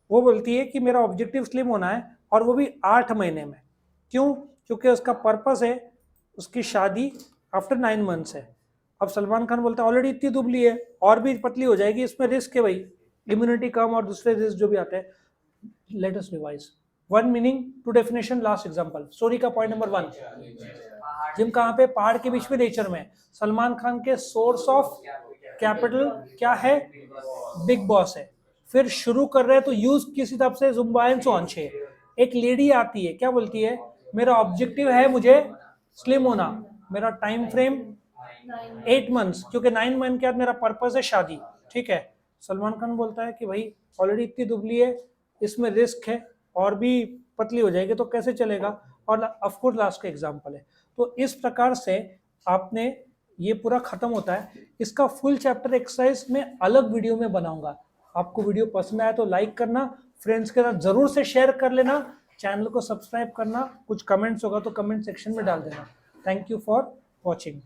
वो बोलती है कि मेरा ऑब्जेक्टिव स्लिम होना है और वो भी 8 महीने में। क्यों? क्योंकि उसका पर्पस है उसकी शादी आफ्टर 9 मंथ्स है। अब सलमान खान बोलता है ऑलरेडी इतनी दुबली है और भी पतली हो जाएगी, इसमें रिस्क है भाई, इम्यूनिटी कम और दूसरे रिस्क जो भी आते हैं। Let us revise. One meaning, two definition, last example. Story का पॉइंट नंबर 1, जिम कहाँ पे? पहाड़ के बीच में, नेचर में। सलमान खान के सोर्स ऑफ कैपिटल क्या है? बिग बॉस है। फिर शुरू कर रहे हैं तो यूज किस हिसाब से? Zumba and so on 6। एक लेडी आती है, क्या बोलती है? मेरा ऑब्जेक्टिव है मुझे स्लिम होना, मेरा टाइम फ्रेम 8 मंथ्स, क्योंकि 9 मंथ के बाद मेरा पर्पस है शादी, ठीक है। सलमान खान बोलता है कि भाई ऑलरेडी इतनी दुबली है, इसमें रिस्क है और भी पतली हो जाएगी तो कैसे चलेगा, और ऑफ कोर्स लास्ट का एग्जांपल है। तो इस प्रकार से आपने ये पूरा खत्म होता है। इसका फुल चैप्टर एक्सरसाइज में अलग वीडियो में बनाऊंगा। आपको वीडियो पसंद आया तो लाइक करना, फ्रेंड्स के साथ जरूर से शेयर कर लेना, चैनल को सब्सक्राइब करना, कुछ कमेंट्स होगा तो कमेंट सेक्शन में डाल देना। Thank you for watching.